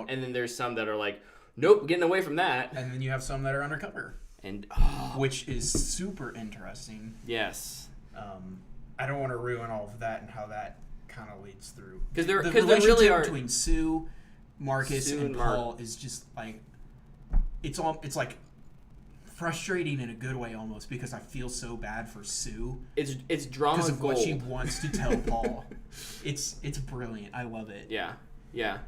[SPEAKER 3] and
[SPEAKER 2] then there's some that are like, nope, getting away from that,
[SPEAKER 3] and then you have some that are undercover,
[SPEAKER 2] and
[SPEAKER 3] which is super interesting.
[SPEAKER 2] Yes.
[SPEAKER 3] I don't want to ruin all of that and how that kind of leads through
[SPEAKER 2] because there
[SPEAKER 3] really
[SPEAKER 2] are
[SPEAKER 3] between Sue, Marcus, and Paul is just like it's like frustrating in a good way almost because I feel so bad for Sue.
[SPEAKER 2] It's drama
[SPEAKER 3] because of
[SPEAKER 2] gold.
[SPEAKER 3] What she wants to tell Paul. It's brilliant. I love it.
[SPEAKER 2] Yeah. Yeah.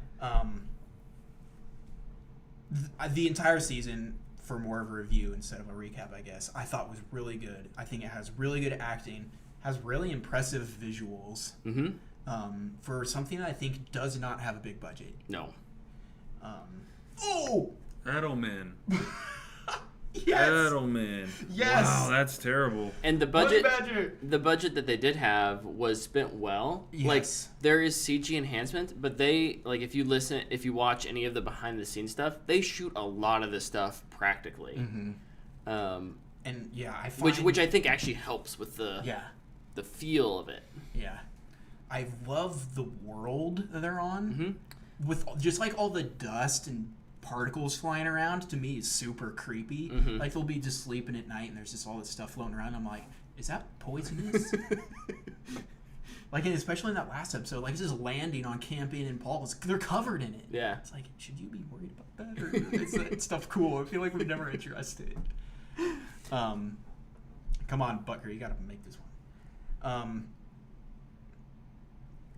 [SPEAKER 3] The entire season, for more of a review instead of a recap, I guess, I thought was really good. I think it has really good acting, has really impressive visuals. For something that I think does not have a big budget.
[SPEAKER 2] No.
[SPEAKER 4] Edelman.
[SPEAKER 3] Yes.
[SPEAKER 4] Edelman.
[SPEAKER 3] Yes.
[SPEAKER 4] Wow, that's terrible.
[SPEAKER 2] And the budget that they did have was spent well.
[SPEAKER 3] Yes.
[SPEAKER 2] Like, there is CG enhancement, but they, like, if you watch any of the behind the scenes stuff, they shoot a lot of this stuff practically.
[SPEAKER 3] And yeah, I find
[SPEAKER 2] which I think actually helps with the feel of it.
[SPEAKER 3] Yeah. I love the world that they're on. With just like all the dust and particles flying around, to me is super creepy. Like, they'll be just sleeping at night and there's just all this stuff floating around. I'm like, is that poisonous? Like, and especially in that last episode, like, it's just landing on Campion and Paul. They're covered in it.
[SPEAKER 2] Yeah.
[SPEAKER 3] It's like, should you be worried about that? Or is that stuff cool? I feel like we've never addressed it. Come on, Butker, you gotta make this one.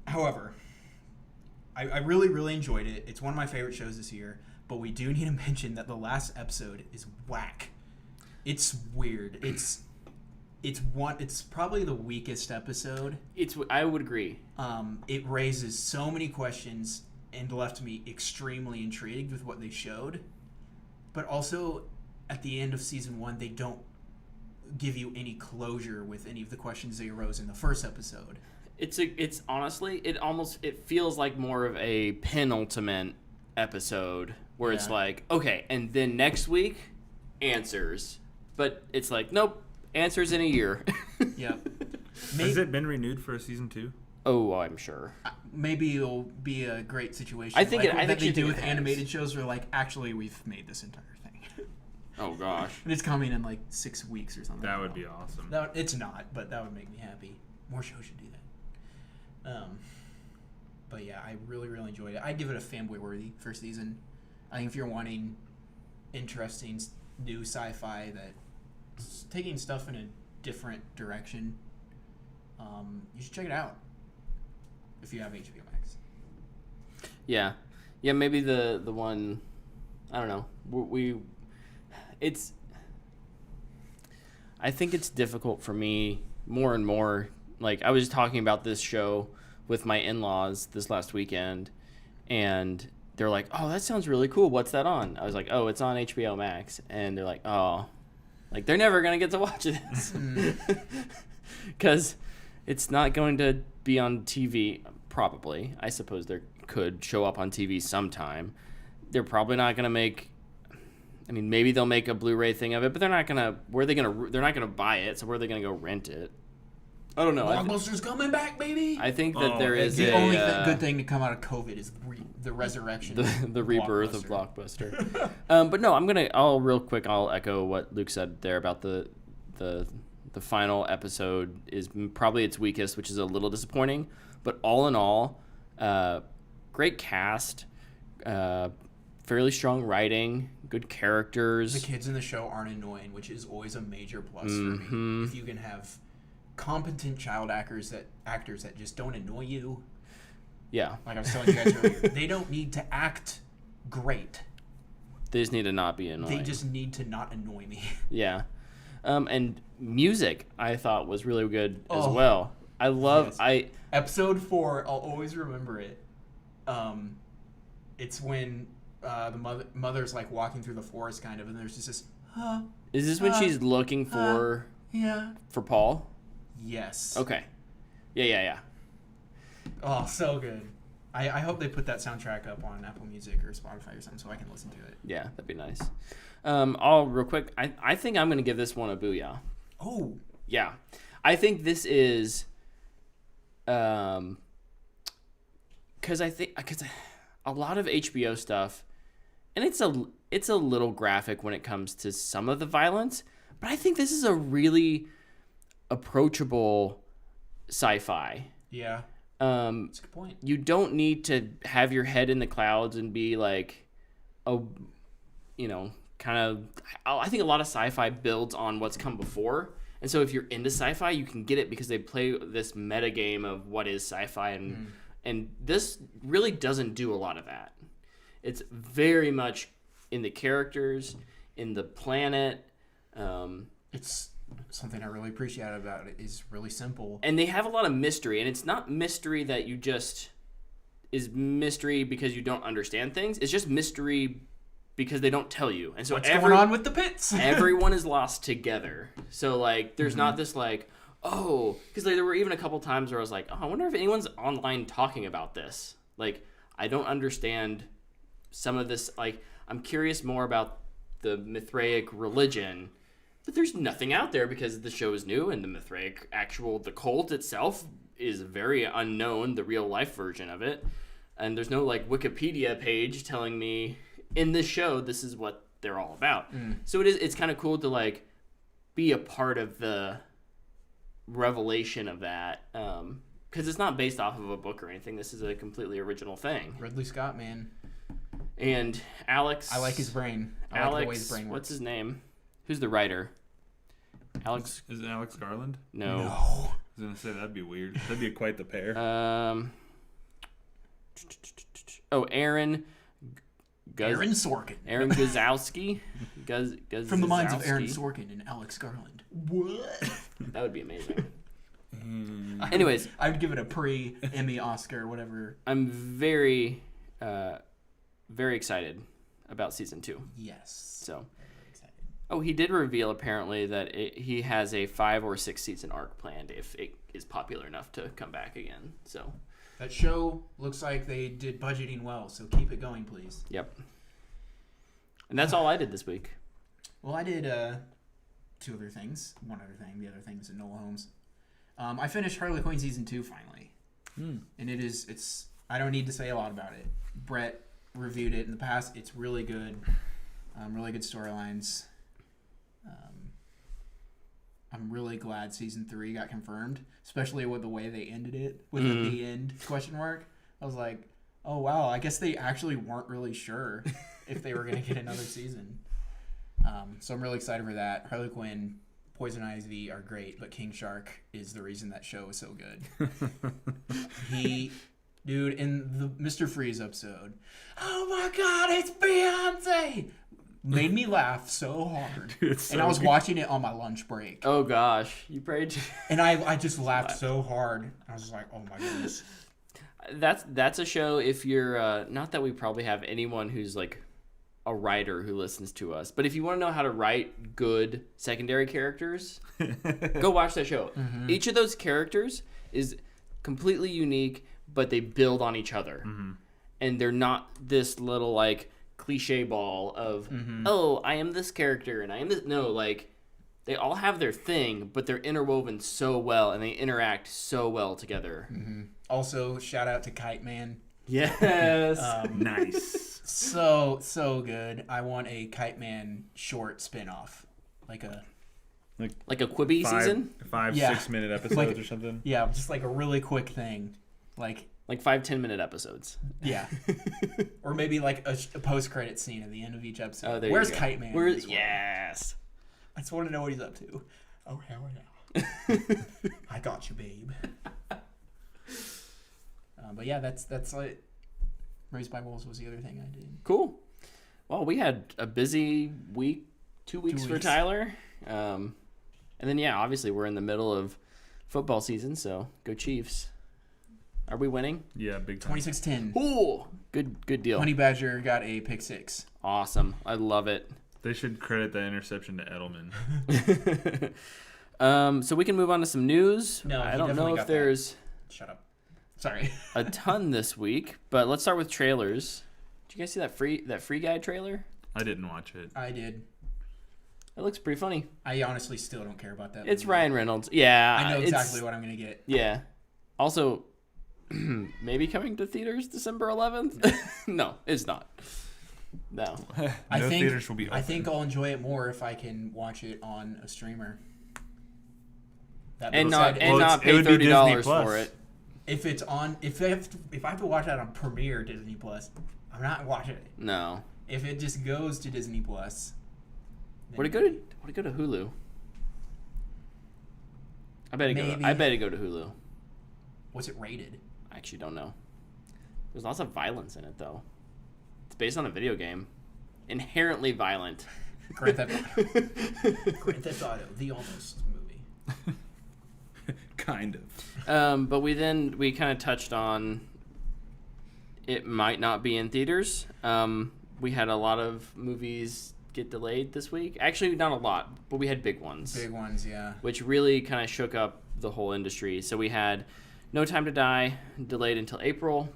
[SPEAKER 3] However, I really, really enjoyed it. It's one of my favorite shows this year. But we do need to mention that the last episode is whack. It's weird. It's probably the weakest episode.
[SPEAKER 2] I would agree.
[SPEAKER 3] It raises so many questions and left me extremely intrigued with what they showed. But also, at the end of season 1, they don't give you any closure with any of the questions that arose in the first episode.
[SPEAKER 2] It's honestly, it feels like more of a penultimate episode where it's like, okay, and then next week, answers. But it's like, nope, answers in a year.
[SPEAKER 3] Yeah.
[SPEAKER 4] Has it been renewed for a season 2?
[SPEAKER 2] Oh, I'm sure.
[SPEAKER 3] Maybe it'll be a great situation.
[SPEAKER 2] I think
[SPEAKER 3] they do with animated shows. Where like, actually, we've made this entire thing.
[SPEAKER 2] Oh gosh.
[SPEAKER 3] And it's coming in like 6 weeks or something.
[SPEAKER 4] That would be awesome.
[SPEAKER 3] It's not, but that would make me happy. More shows should do that. But yeah, I really, really enjoyed it. I'd give it a fanboy worthy first season. I think if you're wanting interesting new sci-fi that's taking stuff in a different direction, you should check it out if you have HBO Max.
[SPEAKER 2] Yeah, maybe the one, I don't know. I think it's difficult for me more and more. Like, I was talking about this show with my in-laws this last weekend, and they're like, oh, that sounds really cool. What's that on? I was like, oh, it's on HBO Max. And they're like, oh, like, they're never going to get to watch this. Because it's not going to be on TV, probably. I suppose there could show up on TV sometime. They're probably not going to make, I mean, maybe they'll make a Blu-ray thing of it, but they're not going to, they're not going to buy it, so where are they going to go rent it? I don't know.
[SPEAKER 3] Blockbuster's coming back, baby.
[SPEAKER 2] I think that there is
[SPEAKER 3] the only good thing to come out of COVID is the resurrection,
[SPEAKER 2] the rebirth of Blockbuster. But no, I'll echo what Luke said there about the final episode is probably its weakest, which is a little disappointing. But all in all, great cast, fairly strong writing, good characters.
[SPEAKER 3] The kids in the show aren't annoying, which is always a major plus for me. If you can have competent child actors that just don't annoy you.
[SPEAKER 2] Yeah.
[SPEAKER 3] Like I was telling you guys earlier, they don't need to act great.
[SPEAKER 2] They just need to not be annoying.
[SPEAKER 3] They just need to not annoy me.
[SPEAKER 2] Yeah. And music, I thought, was really good as well. I love...
[SPEAKER 3] Yes. Episode 4, I'll always remember it. It's when the mother's like walking through the forest kind of, and there's just this...
[SPEAKER 2] Is this when she's looking for... For Paul?
[SPEAKER 3] Yes.
[SPEAKER 2] Okay. Yeah.
[SPEAKER 3] Oh, so good. I hope they put that soundtrack up on Apple Music or Spotify or something so I can listen to it.
[SPEAKER 2] Yeah, that'd be nice. Real quick, I think I'm going to give this one a booyah.
[SPEAKER 3] Oh.
[SPEAKER 2] Yeah. I think this is... Because a lot of HBO stuff, and it's a little graphic when it comes to some of the violence, but I think this is a really approachable sci-fi.
[SPEAKER 3] Yeah. That's a good point.
[SPEAKER 2] You don't need to have your head in the clouds and be like, I think a lot of sci-fi builds on what's come before. And so if you're into sci-fi, you can get it because they play this meta game of what is sci-fi And this really doesn't do a lot of that. It's very much in the characters, in the planet.
[SPEAKER 3] It's something I really appreciate about it is really simple.
[SPEAKER 2] And they have a lot of mystery. And it's not mystery that you just is mystery because you don't understand things. It's just mystery because they don't tell you. And so
[SPEAKER 3] what's going on with the pits?
[SPEAKER 2] Everyone is lost together. So, like, there's not this, like, oh, because there were even a couple times where I was like, oh, I wonder if anyone's online talking about this. Like, I don't understand some of this. Like, I'm curious more about the Mithraic religion, but there's nothing out there because the show is new and the Mithraic the cult itself is very unknown, the real life version of it. And there's no, like, Wikipedia page telling me in this show this is what they're all about. So it's kind of cool to, like, be a part of the revelation of that, because it's not based off of a book or anything. This is a completely original thing.
[SPEAKER 3] Ridley Scott, man.
[SPEAKER 2] And Alex,
[SPEAKER 3] I like his brain.
[SPEAKER 2] I like the way
[SPEAKER 3] his brain works.
[SPEAKER 2] What's his name? Who's the writer? Alex.
[SPEAKER 4] Is it Alex Garland?
[SPEAKER 2] No.
[SPEAKER 3] No.
[SPEAKER 4] I was gonna say that'd be weird. That'd be quite the pair.
[SPEAKER 2] Aaron
[SPEAKER 3] Sorkin.
[SPEAKER 2] Aaron Guzowski.
[SPEAKER 3] From the minds of Aaron Sorkin and Alex Garland. What?
[SPEAKER 2] That would be amazing. Anyways,
[SPEAKER 3] I would give it a pre-Emmy, Oscar, whatever.
[SPEAKER 2] I'm very, very excited about season 2.
[SPEAKER 3] Yes.
[SPEAKER 2] So,
[SPEAKER 3] Very excited.
[SPEAKER 2] oh, he did reveal apparently that he has a 5 or 6 season arc planned if it is popular enough to come back again. So,
[SPEAKER 3] that show looks like they did budgeting well, so keep it going, please.
[SPEAKER 2] yep. And that's all I did this week.
[SPEAKER 3] Well, I did 2 other things. One other thing. The other thing is Enola Holmes. I finished Harley Quinn season 2 finally, and it's. I don't need to say a lot about it. Brett reviewed it in the past. It's really good. Really good storylines. I'm really glad season 3 got confirmed, especially with the way they ended it with the end question mark. I was like, oh wow, I guess they actually weren't really sure if they were going to get another season. So I'm really excited for that. Harley Quinn, Poison Ivy are great, but King Shark is the reason that show is so good. Dude, in the Mr. Freeze episode, oh my God, it's Beyonce! Made me laugh so hard.
[SPEAKER 4] Dude, so
[SPEAKER 3] and I was
[SPEAKER 4] good.
[SPEAKER 3] watching it on my lunch break.
[SPEAKER 2] Oh gosh, you prayed.
[SPEAKER 3] And I just laughed so hard. I was just like, oh my goodness.
[SPEAKER 2] That's a show if you're not that we probably have anyone who's like a writer who listens to us, but if you want to know how to write good secondary characters, go watch that show. Each of those characters is completely unique, but they build on each other, and they're not this little like cliche ball of oh, I am this character and I am this. No, like they all have their thing, but they're interwoven so well and they interact so well together.
[SPEAKER 3] Also, shout out to Kite Man.
[SPEAKER 2] Yes.
[SPEAKER 4] Nice.
[SPEAKER 3] So good. I want a Kite Man short spin-off. Like a
[SPEAKER 2] Quibi season?
[SPEAKER 4] 5-6 minute episodes
[SPEAKER 3] Like-
[SPEAKER 4] or something.
[SPEAKER 3] Yeah, just like a really quick thing. Like
[SPEAKER 2] 5-10 minute episodes.
[SPEAKER 3] yeah. Or maybe like a post-credit scene at the end of each episode.
[SPEAKER 2] Oh, there
[SPEAKER 3] Where's
[SPEAKER 2] you go.
[SPEAKER 3] Kite Man? in this one?
[SPEAKER 2] Yes.
[SPEAKER 3] I just want to know what he's up to. Oh, hell yeah. I got you, babe. But yeah, that's like Raised by Wolves was the other thing I did.
[SPEAKER 2] Cool. Well, we had a busy week, 2 weeks for
[SPEAKER 3] weeks.
[SPEAKER 2] Tyler. And then, yeah, obviously we're in the middle of football season, so go Chiefs. Are we winning?
[SPEAKER 4] Yeah, big time.
[SPEAKER 3] 26-10.
[SPEAKER 2] Ooh, good deal.
[SPEAKER 3] Honey Badger got a pick 6.
[SPEAKER 2] Awesome. I love it.
[SPEAKER 4] They should credit that interception to Edelman.
[SPEAKER 2] So we can move on to some news.
[SPEAKER 3] No,
[SPEAKER 2] I
[SPEAKER 3] he
[SPEAKER 2] don't know
[SPEAKER 3] definitely
[SPEAKER 2] if
[SPEAKER 3] got that.
[SPEAKER 2] there's
[SPEAKER 3] Shut up. Sorry.
[SPEAKER 2] a ton this week, but let's start with trailers. Did you guys see that Free Guy trailer?
[SPEAKER 4] I didn't watch it.
[SPEAKER 3] I did.
[SPEAKER 2] It looks pretty funny.
[SPEAKER 3] I honestly still don't care about that.
[SPEAKER 2] It's
[SPEAKER 3] movie.
[SPEAKER 2] Ryan Reynolds. Yeah.
[SPEAKER 3] I know
[SPEAKER 2] it's-
[SPEAKER 3] exactly what I'm going to get.
[SPEAKER 2] Yeah. Also, maybe coming to theaters December 11th? No, it's not. No.
[SPEAKER 4] No theaters will be open.
[SPEAKER 3] I think I'll enjoy it more if I can watch it on a streamer. That
[SPEAKER 2] And
[SPEAKER 3] being
[SPEAKER 2] not
[SPEAKER 3] said,
[SPEAKER 2] and
[SPEAKER 4] Well,
[SPEAKER 2] not
[SPEAKER 4] it
[SPEAKER 2] pay
[SPEAKER 4] would be
[SPEAKER 2] $30
[SPEAKER 4] Disney Plus.
[SPEAKER 2] for it.
[SPEAKER 3] if it's on, if I have to watch that on Premiere Disney Plus, I'm not watching it.
[SPEAKER 2] No.
[SPEAKER 3] If it just goes to Disney Plus, then
[SPEAKER 2] Would it go to Hulu? I bet it
[SPEAKER 3] Maybe.
[SPEAKER 2] go to Hulu.
[SPEAKER 3] What's it rated?
[SPEAKER 2] I actually don't know. There's lots of violence in it, though. It's based on a video game. Inherently violent.
[SPEAKER 3] Grand Theft Auto. Grand Theft Auto, the almost movie.
[SPEAKER 4] Kind of.
[SPEAKER 2] But we kind of touched on it might not be in theaters. We had a lot of movies get delayed this week. Actually, not a lot, but we had big ones.
[SPEAKER 3] Big ones, yeah.
[SPEAKER 2] Which really kind of shook up the whole industry. So we had No Time to Die delayed until April,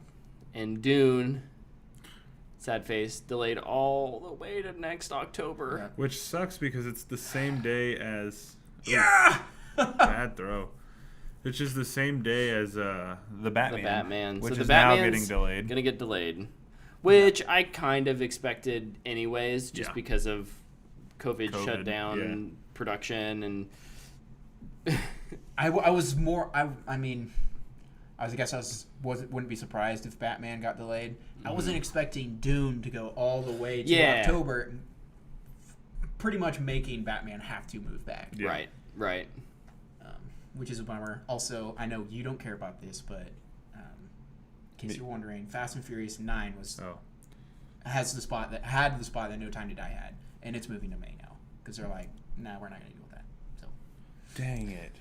[SPEAKER 2] and Dune, sad face, delayed all the way to next October.
[SPEAKER 3] Yeah.
[SPEAKER 4] Which sucks because it's the same day as...
[SPEAKER 3] Yeah!
[SPEAKER 4] Bad throw. Which is the same day as the Batman.
[SPEAKER 2] The Batman.
[SPEAKER 4] Which
[SPEAKER 2] so
[SPEAKER 4] is
[SPEAKER 2] the
[SPEAKER 4] now
[SPEAKER 2] Batman's
[SPEAKER 4] getting delayed.
[SPEAKER 2] Gonna get delayed. Which I kind of expected anyways, just because of COVID shutdown and production and...
[SPEAKER 3] I was more... I mean... I wouldn't be surprised if Batman got delayed. I wasn't expecting Dune to go all the way to October, pretty much making Batman have to move back.
[SPEAKER 2] Yeah. Right.
[SPEAKER 3] Which is a bummer. Also, I know you don't care about this, but in case you're wondering, Fast and Furious 9 had the spot that No Time to Die had, and it's moving to May now because they're like, nah, we're not going to deal with that. So,
[SPEAKER 4] dang it.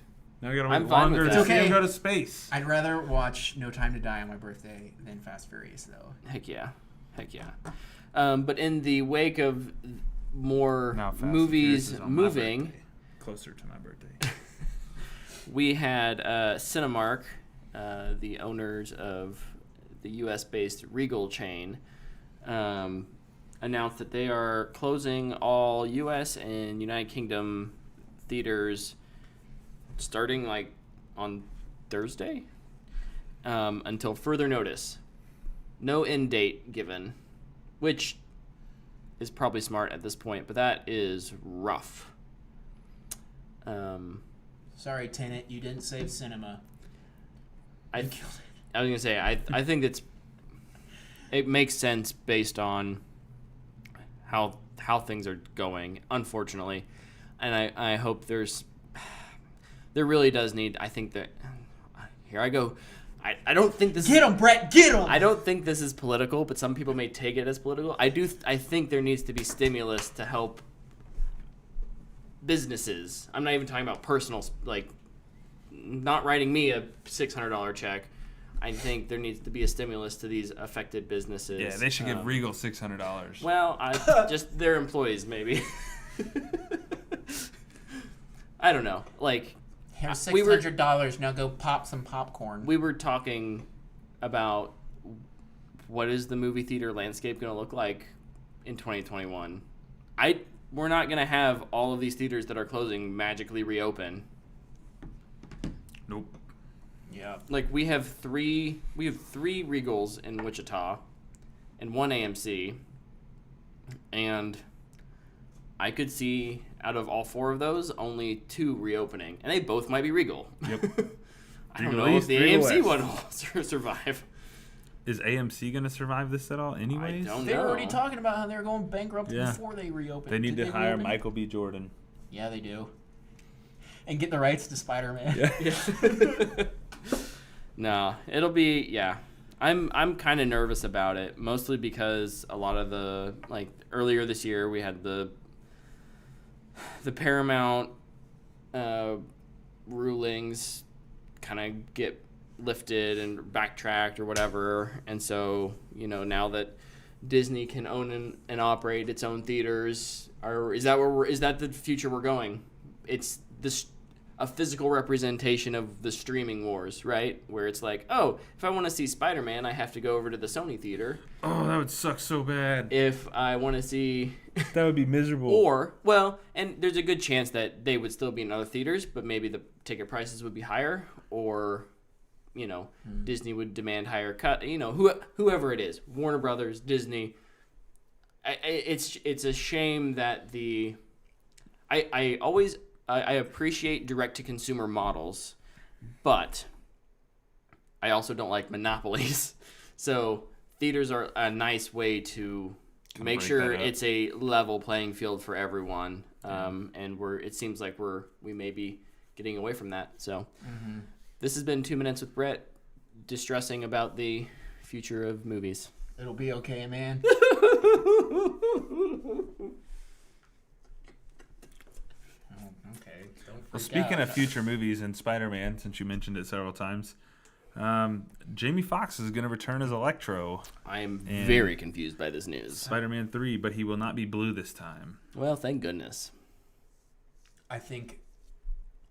[SPEAKER 4] Now you gotta
[SPEAKER 2] I'm
[SPEAKER 4] wait
[SPEAKER 2] fine
[SPEAKER 4] longer
[SPEAKER 2] with
[SPEAKER 4] to
[SPEAKER 2] that.
[SPEAKER 4] see him
[SPEAKER 3] Okay.
[SPEAKER 4] go to space.
[SPEAKER 3] I'd rather watch No Time to Die on my birthday than Fast and Furious, though.
[SPEAKER 2] Heck yeah. But in the wake of more
[SPEAKER 4] Now Fast and
[SPEAKER 2] movies
[SPEAKER 4] Furious is on my
[SPEAKER 2] moving,
[SPEAKER 4] birthday. Closer to my birthday.
[SPEAKER 2] we had Cinemark, the owners of the U.S.-based Regal chain, announced that they are closing all U.S. and United Kingdom theaters starting like on Thursday until further notice. No end date given, which is probably smart at this point, but that is rough.
[SPEAKER 3] Sorry, Tenet, you didn't save cinema.
[SPEAKER 2] I
[SPEAKER 3] You killed it.
[SPEAKER 2] I was gonna say I think it makes sense based on how things are going, unfortunately, and I hope there really does need. I think that here I go. I don't think this.
[SPEAKER 3] Get him, Brett. Get him.
[SPEAKER 2] I don't think this is political, but some people may take it as political. I think there needs to be stimulus to help businesses. I'm not even talking about personal, like not writing me a $600 check. I think there needs to be a stimulus to these affected businesses.
[SPEAKER 4] Yeah, they should give Regal $600.
[SPEAKER 2] Well, just their employees maybe. I don't know. Like,
[SPEAKER 3] Here's $600. Now go pop some popcorn.
[SPEAKER 2] we were talking about what is the movie theater landscape going to look like in 2021. We're not going to have all of these theaters that are closing magically reopen.
[SPEAKER 4] Nope.
[SPEAKER 3] Yeah.
[SPEAKER 2] Like we have three Regals in Wichita and one AMC, and I could see out of all four of those only two reopening, and they both might be Regal.
[SPEAKER 4] Yep.
[SPEAKER 2] I don't
[SPEAKER 4] Regal
[SPEAKER 2] know if
[SPEAKER 4] East,
[SPEAKER 2] the
[SPEAKER 4] Regal
[SPEAKER 2] AMC
[SPEAKER 4] West.
[SPEAKER 2] one will survive.
[SPEAKER 4] Is AMC going to survive this at all anyways?
[SPEAKER 2] I don't
[SPEAKER 3] They were
[SPEAKER 2] know.
[SPEAKER 3] already talking about how they were going bankrupt
[SPEAKER 4] Yeah.
[SPEAKER 3] before they reopened.
[SPEAKER 4] They need
[SPEAKER 3] Did
[SPEAKER 4] to hire
[SPEAKER 3] reopen?
[SPEAKER 4] Michael B. Jordan.
[SPEAKER 3] Yeah, they do. And get the rights to Spider-Man.
[SPEAKER 4] Yeah.
[SPEAKER 2] No, it'll be I'm kind of nervous about it, mostly because a lot of the earlier this year we had the Paramount rulings kind of get lifted and backtracked or whatever, and so now that Disney can own and operate its own theaters, is that the future we're going? It's a physical representation of the streaming wars, right? Where it's like, oh, if I want to see Spider-Man, I have to go over to the Sony theater.
[SPEAKER 4] Oh, that would suck so bad.
[SPEAKER 2] If I want to see...
[SPEAKER 4] That would be miserable.
[SPEAKER 2] and there's a good chance that they would still be in other theaters, but maybe the ticket prices would be higher, or, Disney would demand higher cut. Whoever it is, Warner Brothers, Disney. It's a shame that I appreciate direct-to-consumer models, but I also don't like monopolies. So theaters are a nice way to make sure it's a level playing field for everyone. And it seems like we may be getting away from that. So this has been 2 Minutes with Brett, distressing about the future of movies.
[SPEAKER 3] It'll be okay, man. Okay. Don't
[SPEAKER 4] Well,
[SPEAKER 3] freak
[SPEAKER 4] speaking
[SPEAKER 3] out.
[SPEAKER 4] of future movies and Spider-Man, since you mentioned it several times, Jamie Foxx is going to return as Electro.
[SPEAKER 2] I am
[SPEAKER 4] And-
[SPEAKER 2] very confused by this news.
[SPEAKER 4] Spider-Man 3, but he will not be blue this time.
[SPEAKER 2] Well, thank goodness.
[SPEAKER 3] I think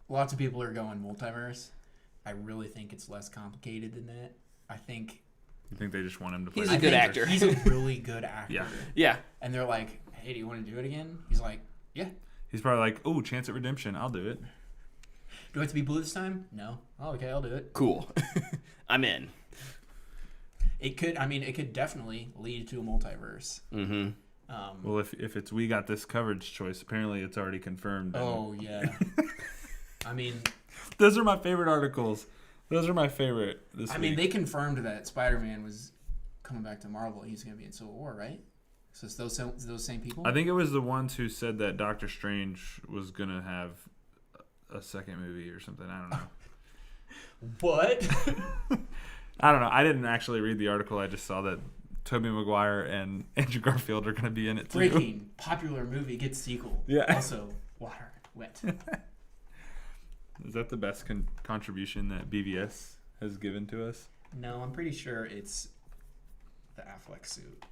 [SPEAKER 3] lots of people are going multiverse. I really think it's less complicated than that. I think
[SPEAKER 4] You think they just want him to play?
[SPEAKER 2] He's a good actor.
[SPEAKER 3] He's a really good actor.
[SPEAKER 4] Yeah.
[SPEAKER 2] Yeah.
[SPEAKER 3] And they're like, hey, do you want to do it again? He's like, yeah.
[SPEAKER 4] He's probably like, oh, chance at redemption. I'll do it.
[SPEAKER 3] Do I have to be blue this time? No. Oh, okay, I'll do it.
[SPEAKER 2] Cool. I'm in.
[SPEAKER 3] It could definitely lead to a multiverse.
[SPEAKER 2] Mm-hmm.
[SPEAKER 4] Well, if it's we got this coverage choice, apparently it's already confirmed.
[SPEAKER 3] Oh, yeah. I mean,
[SPEAKER 4] Those are my favorite articles. Those are my favorite this week.
[SPEAKER 3] they confirmed that Spider-Man was coming back to Marvel. He's going to be in Civil War, right? So it's those same people?
[SPEAKER 4] I think it was the ones who said that Doctor Strange was going to have a second movie or something. I don't know.
[SPEAKER 3] What?
[SPEAKER 4] I don't know. I didn't actually read the article. I just saw that Tobey Maguire and Andrew Garfield are going to be in it too.
[SPEAKER 3] Breaking. Popular movie gets sequel.
[SPEAKER 4] Yeah.
[SPEAKER 3] Also, water. Wet.
[SPEAKER 4] Is that the best contribution that BVS has given to us?
[SPEAKER 3] No, I'm pretty sure it's the Affleck suit.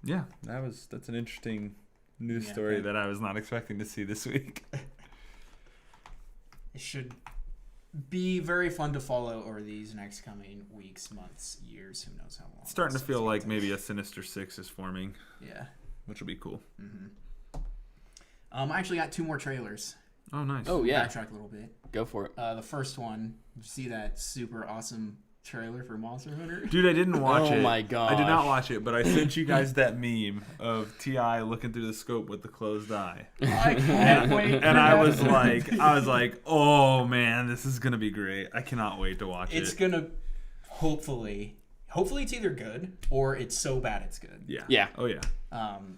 [SPEAKER 4] Yeah, that's an interesting news
[SPEAKER 3] Yeah,
[SPEAKER 4] story
[SPEAKER 3] yeah.
[SPEAKER 4] that I was not expecting to see this week.
[SPEAKER 3] It should be very fun to follow over these next coming weeks, months, years. Who knows how long.
[SPEAKER 4] It's starting to
[SPEAKER 3] this
[SPEAKER 4] feel
[SPEAKER 3] is
[SPEAKER 4] like
[SPEAKER 3] gonna
[SPEAKER 4] maybe a Sinister Six is forming,
[SPEAKER 3] take. Yeah.
[SPEAKER 4] which will be cool.
[SPEAKER 3] I actually got 2 more trailers.
[SPEAKER 4] Oh, nice.
[SPEAKER 2] Oh, yeah.
[SPEAKER 3] Backtrack a little bit.
[SPEAKER 2] Go for it.
[SPEAKER 3] The first one, did you see that super awesome trailer for Monster Hunter?
[SPEAKER 4] Dude, I didn't watch it.
[SPEAKER 2] Oh my
[SPEAKER 4] I did
[SPEAKER 2] gosh.
[SPEAKER 4] not watch it, but I sent you guys that meme of T.I. looking through the scope with the closed eye.
[SPEAKER 3] I can't wait.
[SPEAKER 4] And I was like, oh man, this is gonna be great. I cannot wait to watch
[SPEAKER 3] It's
[SPEAKER 4] it.
[SPEAKER 3] gonna hopefully it's either good or it's so bad it's good.
[SPEAKER 4] Yeah.
[SPEAKER 2] Yeah.
[SPEAKER 4] Oh yeah.
[SPEAKER 3] Um,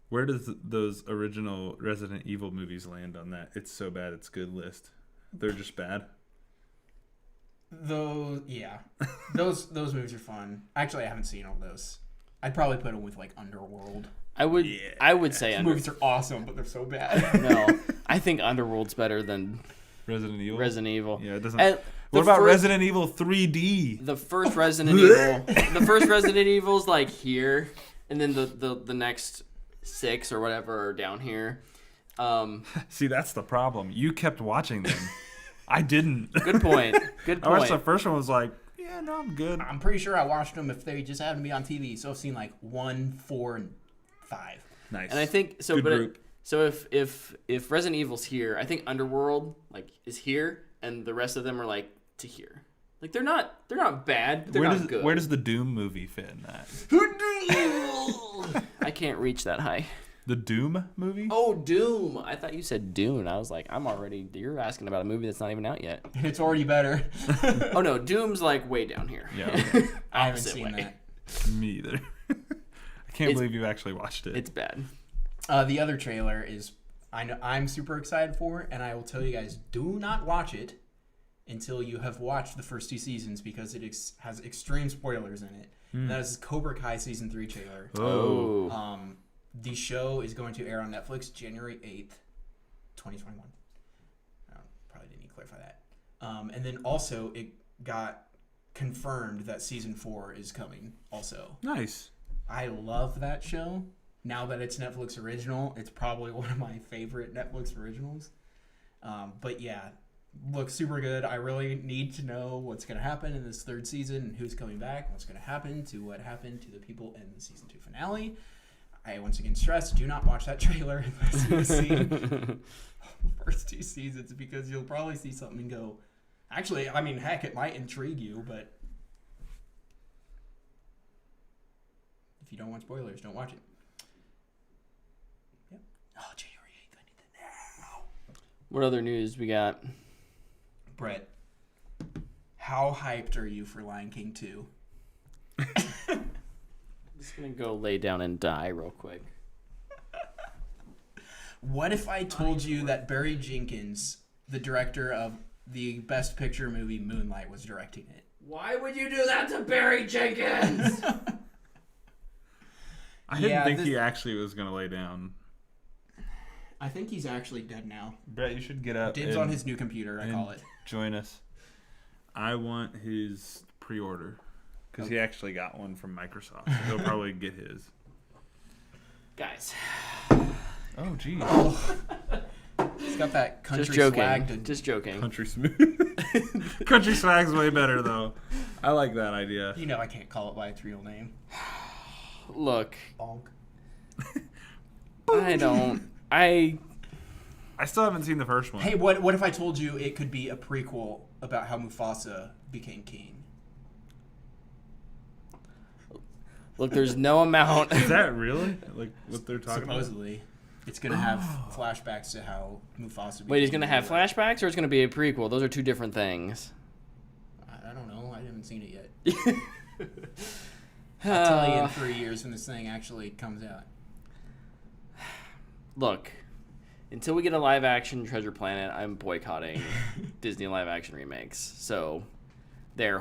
[SPEAKER 4] Where does those original Resident Evil movies land on that? It's so bad it's good list. They're just bad.
[SPEAKER 3] those movies are fun. Actually, I haven't seen all those. I'd probably put them with like Underworld.
[SPEAKER 2] I would say
[SPEAKER 3] Those movies are awesome, but they're so bad.
[SPEAKER 2] No, I think Underworld's better than
[SPEAKER 4] Resident Evil.
[SPEAKER 2] Resident Evil.
[SPEAKER 4] Yeah, it doesn't.
[SPEAKER 2] And
[SPEAKER 4] What
[SPEAKER 2] the
[SPEAKER 4] about
[SPEAKER 2] first-
[SPEAKER 4] Resident Evil 3D?
[SPEAKER 2] The first Resident Evil. The first Resident Evil's like here, and then the next 6 or whatever are down here.
[SPEAKER 4] See, that's the problem. You kept watching them. I didn't.
[SPEAKER 2] Good point. Good
[SPEAKER 4] I watched the
[SPEAKER 2] point.
[SPEAKER 4] first one. Was like, yeah, no, I'm good.
[SPEAKER 3] I'm pretty sure I watched them if they just happened to be on TV. So I've seen like 1, 4, and 5.
[SPEAKER 4] Nice.
[SPEAKER 2] And I think so.
[SPEAKER 4] Good
[SPEAKER 2] But
[SPEAKER 4] group.
[SPEAKER 2] so if Resident Evil's here, I think Underworld like is here, and the rest of them are like to here. Like they're not bad, but they're not good.
[SPEAKER 4] Where does the Doom movie fit in that?
[SPEAKER 2] I can't reach that high.
[SPEAKER 4] The Doom movie?
[SPEAKER 2] Oh, Doom! I thought you said Dune. I was like, you're asking about a movie that's not even out yet.
[SPEAKER 3] And it's already better.
[SPEAKER 2] Oh no, Doom's like way down here.
[SPEAKER 4] Yeah, okay.
[SPEAKER 3] I haven't
[SPEAKER 2] Opposite
[SPEAKER 3] seen
[SPEAKER 2] way.
[SPEAKER 3] that.
[SPEAKER 4] Me either. I can't believe you actually watched it.
[SPEAKER 2] It's bad.
[SPEAKER 3] The other trailer is I'm super excited for, and I will tell you guys, do not watch it until you have watched the first 2 seasons because it has extreme spoilers in it. And that is Cobra Kai season 3 trailer.
[SPEAKER 2] Oh.
[SPEAKER 3] The show is going to air on Netflix January 8th, 2021. Probably didn't need to clarify that. And then also it got confirmed that season 4 is coming also.
[SPEAKER 4] Nice.
[SPEAKER 3] I love that show. Now that it's Netflix original, it's probably one of my favorite Netflix originals. But yeah, looks super good. I really need to know what's going to happen in this 3rd season and who's coming back, what's going to happen to what happened to the people in the season 2 finale. I once again stress, do not watch that trailer unless you've seen the first 2 seasons because you'll probably see something and go, actually, I mean, heck, it might intrigue you, but if you don't want spoilers, don't watch it. Yep. Oh, January 8th, I need that now.
[SPEAKER 2] What other news we got?
[SPEAKER 3] Brett, how hyped are you for Lion King 2?
[SPEAKER 2] I'm just gonna go lay down and die real quick.
[SPEAKER 3] What if I told you that Barry Jenkins the director of the Best Picture movie Moonlight was directing it.
[SPEAKER 2] Why would you do that to Barry Jenkins?
[SPEAKER 4] I didn't think he actually was going to lay down.
[SPEAKER 3] I think he's actually dead now.
[SPEAKER 4] Brett, you should get up.
[SPEAKER 3] Dibs on his new computer, I call it.
[SPEAKER 4] Join us. I want his pre-order because he actually got one from Microsoft. So he'll probably get his.
[SPEAKER 2] Guys.
[SPEAKER 4] Oh, geez.
[SPEAKER 3] He's got that country
[SPEAKER 2] Just joking.
[SPEAKER 3] swag.
[SPEAKER 2] Just joking.
[SPEAKER 4] Country smooth. Country swag's way better, though. I like that idea.
[SPEAKER 3] You know I can't call it by its real name.
[SPEAKER 2] Look.
[SPEAKER 3] Bonk.
[SPEAKER 2] I don't. I
[SPEAKER 4] still haven't seen the first one.
[SPEAKER 3] Hey, what if I told you it could be a prequel about how Mufasa became king?
[SPEAKER 2] Look, there's no amount.
[SPEAKER 4] Is that really like what they're talking
[SPEAKER 3] Supposedly. It's going to have flashbacks to how Mufasa became
[SPEAKER 2] Wait, he's going to
[SPEAKER 3] king.
[SPEAKER 2] have flashbacks or it's going to be a prequel? Those are two different things.
[SPEAKER 3] I don't know. I haven't seen it yet. I'll tell you in 3 years when this thing actually comes out.
[SPEAKER 2] Look, until we get a live-action Treasure Planet, I'm boycotting Disney live-action remakes. So,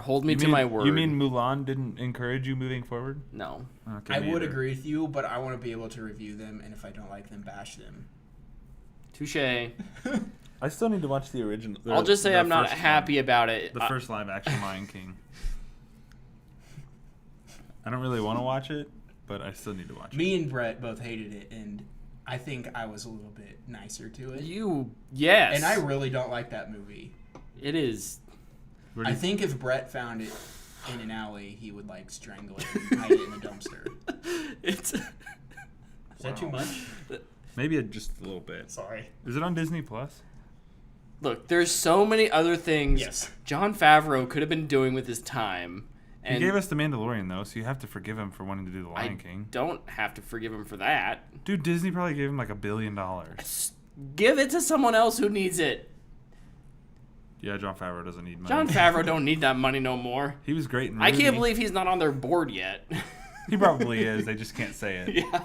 [SPEAKER 2] hold me to my word.
[SPEAKER 4] You mean Mulan didn't encourage you moving forward?
[SPEAKER 2] No.
[SPEAKER 4] Okay,
[SPEAKER 3] I would agree with you, but I want to be able to review them, and if I don't like them, bash them.
[SPEAKER 2] Touche.
[SPEAKER 4] I still need to watch the original.
[SPEAKER 2] I'll just say I'm not happy about it.
[SPEAKER 4] The first live-action Lion King. I don't really want to watch it, but I still need to watch it.
[SPEAKER 3] Me and Brett both hated it, and I think I was a little bit nicer to it.
[SPEAKER 2] Yes.
[SPEAKER 3] And I really don't like that movie.
[SPEAKER 2] It is.
[SPEAKER 3] I think if Brett found it in an alley, he would like strangle it and hide it in a dumpster.
[SPEAKER 2] It's.
[SPEAKER 3] Is that too much?
[SPEAKER 4] Maybe just a little bit.
[SPEAKER 3] Sorry.
[SPEAKER 4] Is it on Disney Plus?
[SPEAKER 2] Look, there's so many other things
[SPEAKER 3] Yes.
[SPEAKER 2] Jon Favreau could have been doing with his time. And
[SPEAKER 4] He gave us The Mandalorian, though, so you have to forgive him for wanting to do The Lion King.
[SPEAKER 2] Don't have to forgive him for that.
[SPEAKER 4] Dude, Disney probably gave him like $1 billion.
[SPEAKER 2] Give it to someone else who needs it.
[SPEAKER 4] Yeah, Jon Favreau doesn't need money.
[SPEAKER 2] Jon Favreau don't need that money no more.
[SPEAKER 4] He was great in
[SPEAKER 2] I
[SPEAKER 4] Rudy.
[SPEAKER 2] can't believe he's not on their board yet.
[SPEAKER 4] He probably is. They just can't say it.
[SPEAKER 2] Yeah.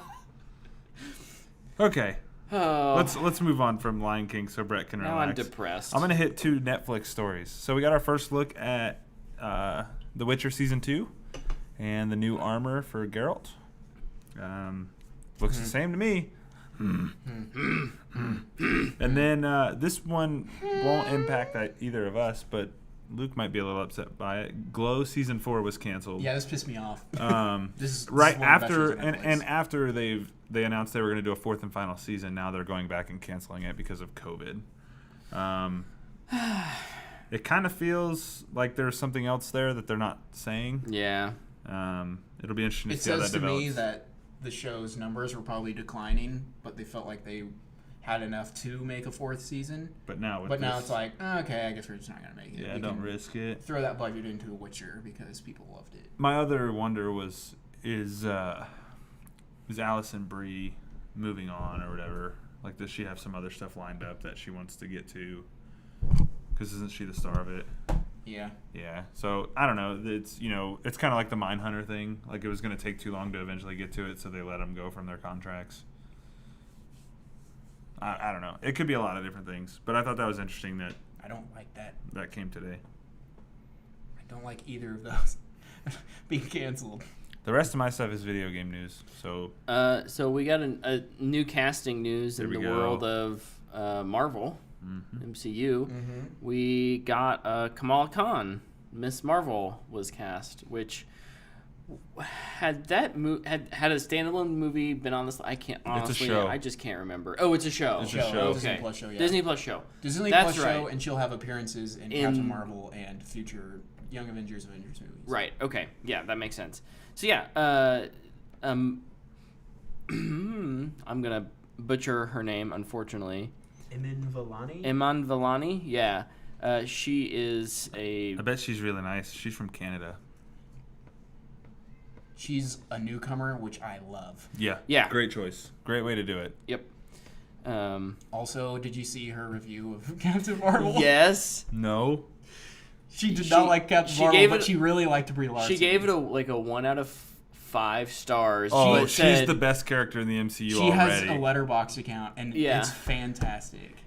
[SPEAKER 4] Okay.
[SPEAKER 2] Oh,
[SPEAKER 4] Let's move on from Lion King so Brett can
[SPEAKER 2] now
[SPEAKER 4] relax.
[SPEAKER 2] I'm depressed.
[SPEAKER 4] I'm going to hit 2 Netflix stories. So we got our first look at The Witcher Season 2 and the new armor for Geralt. Looks the same to me. And then this one won't impact either of us, but Luke might be a little upset by it. Glow Season 4 was canceled.
[SPEAKER 3] Yeah, this pissed me off.
[SPEAKER 4] This
[SPEAKER 3] is
[SPEAKER 4] right
[SPEAKER 3] one of the best
[SPEAKER 4] after
[SPEAKER 3] shows on Netflix.
[SPEAKER 4] and after they announced they were going to do a 4th and final season. Now they're going back and canceling it because of COVID. It kind of feels like there's something else there that they're not saying.
[SPEAKER 2] Yeah.
[SPEAKER 4] It'll be interesting to
[SPEAKER 3] It
[SPEAKER 4] see how that
[SPEAKER 3] says to
[SPEAKER 4] develops.
[SPEAKER 3] me that the show's numbers were probably declining, but they felt like they had enough to make a 4th season.
[SPEAKER 4] But now
[SPEAKER 3] it's like, okay, I guess we're just not going to make it.
[SPEAKER 4] yeah,
[SPEAKER 3] We
[SPEAKER 4] don't
[SPEAKER 3] can
[SPEAKER 4] risk it.
[SPEAKER 3] throw that budget into The Witcher because people loved it.
[SPEAKER 4] My other wonder is Allison Brie moving on or whatever? Like, does she have some other stuff lined up that she wants to get to? Because isn't she the star of it?
[SPEAKER 3] Yeah.
[SPEAKER 4] Yeah. So I don't know. It's it's kind of like the Mindhunter thing. Like, it was going to take too long to eventually get to it, so they let them go from their contracts. I don't know. It could be a lot of different things, but I thought that was interesting that
[SPEAKER 3] I don't like that.
[SPEAKER 4] that came today.
[SPEAKER 3] I don't like either of those being canceled.
[SPEAKER 4] The rest of my stuff is video game news. So
[SPEAKER 2] So we got a new casting news in
[SPEAKER 4] There
[SPEAKER 2] the
[SPEAKER 4] we go.
[SPEAKER 2] world of Marvel, MCU.
[SPEAKER 3] Mm-hmm.
[SPEAKER 2] We got Kamala Khan. Miss Marvel was cast, which had that had a standalone movie been on this. I can't honestly.
[SPEAKER 4] show.
[SPEAKER 2] I just can't remember. Oh, it's a show.
[SPEAKER 4] It's a show.
[SPEAKER 3] Disney
[SPEAKER 2] Okay.
[SPEAKER 3] Plus show, yeah.
[SPEAKER 2] Disney Plus show.
[SPEAKER 3] Disney
[SPEAKER 2] That's
[SPEAKER 3] Plus show,
[SPEAKER 2] right.
[SPEAKER 3] and she'll have appearances in Captain Marvel and future Young Avengers movies.
[SPEAKER 2] Right. Okay. Yeah, that makes sense. So yeah, I'm gonna butcher her name, unfortunately.
[SPEAKER 3] Iman Vellani?
[SPEAKER 2] Iman Vellani. Yeah. She is a.
[SPEAKER 4] I bet she's really nice. She's from Canada.
[SPEAKER 3] She's a newcomer, which I love.
[SPEAKER 4] Yeah.
[SPEAKER 2] Yeah.
[SPEAKER 4] Great choice. Great way to do it.
[SPEAKER 2] Yep.
[SPEAKER 3] Also, did you see her review of Captain Marvel?
[SPEAKER 2] Yes.
[SPEAKER 4] No.
[SPEAKER 3] She did not like Captain Marvel, but she really liked Brie Larson.
[SPEAKER 2] She gave it a 1 out of 5 stars.
[SPEAKER 4] Oh,
[SPEAKER 2] but
[SPEAKER 4] she's
[SPEAKER 2] said,
[SPEAKER 4] the best character in the MCU
[SPEAKER 3] She
[SPEAKER 4] already.
[SPEAKER 3] has a letterbox account, and
[SPEAKER 2] Yeah.
[SPEAKER 3] it's fantastic.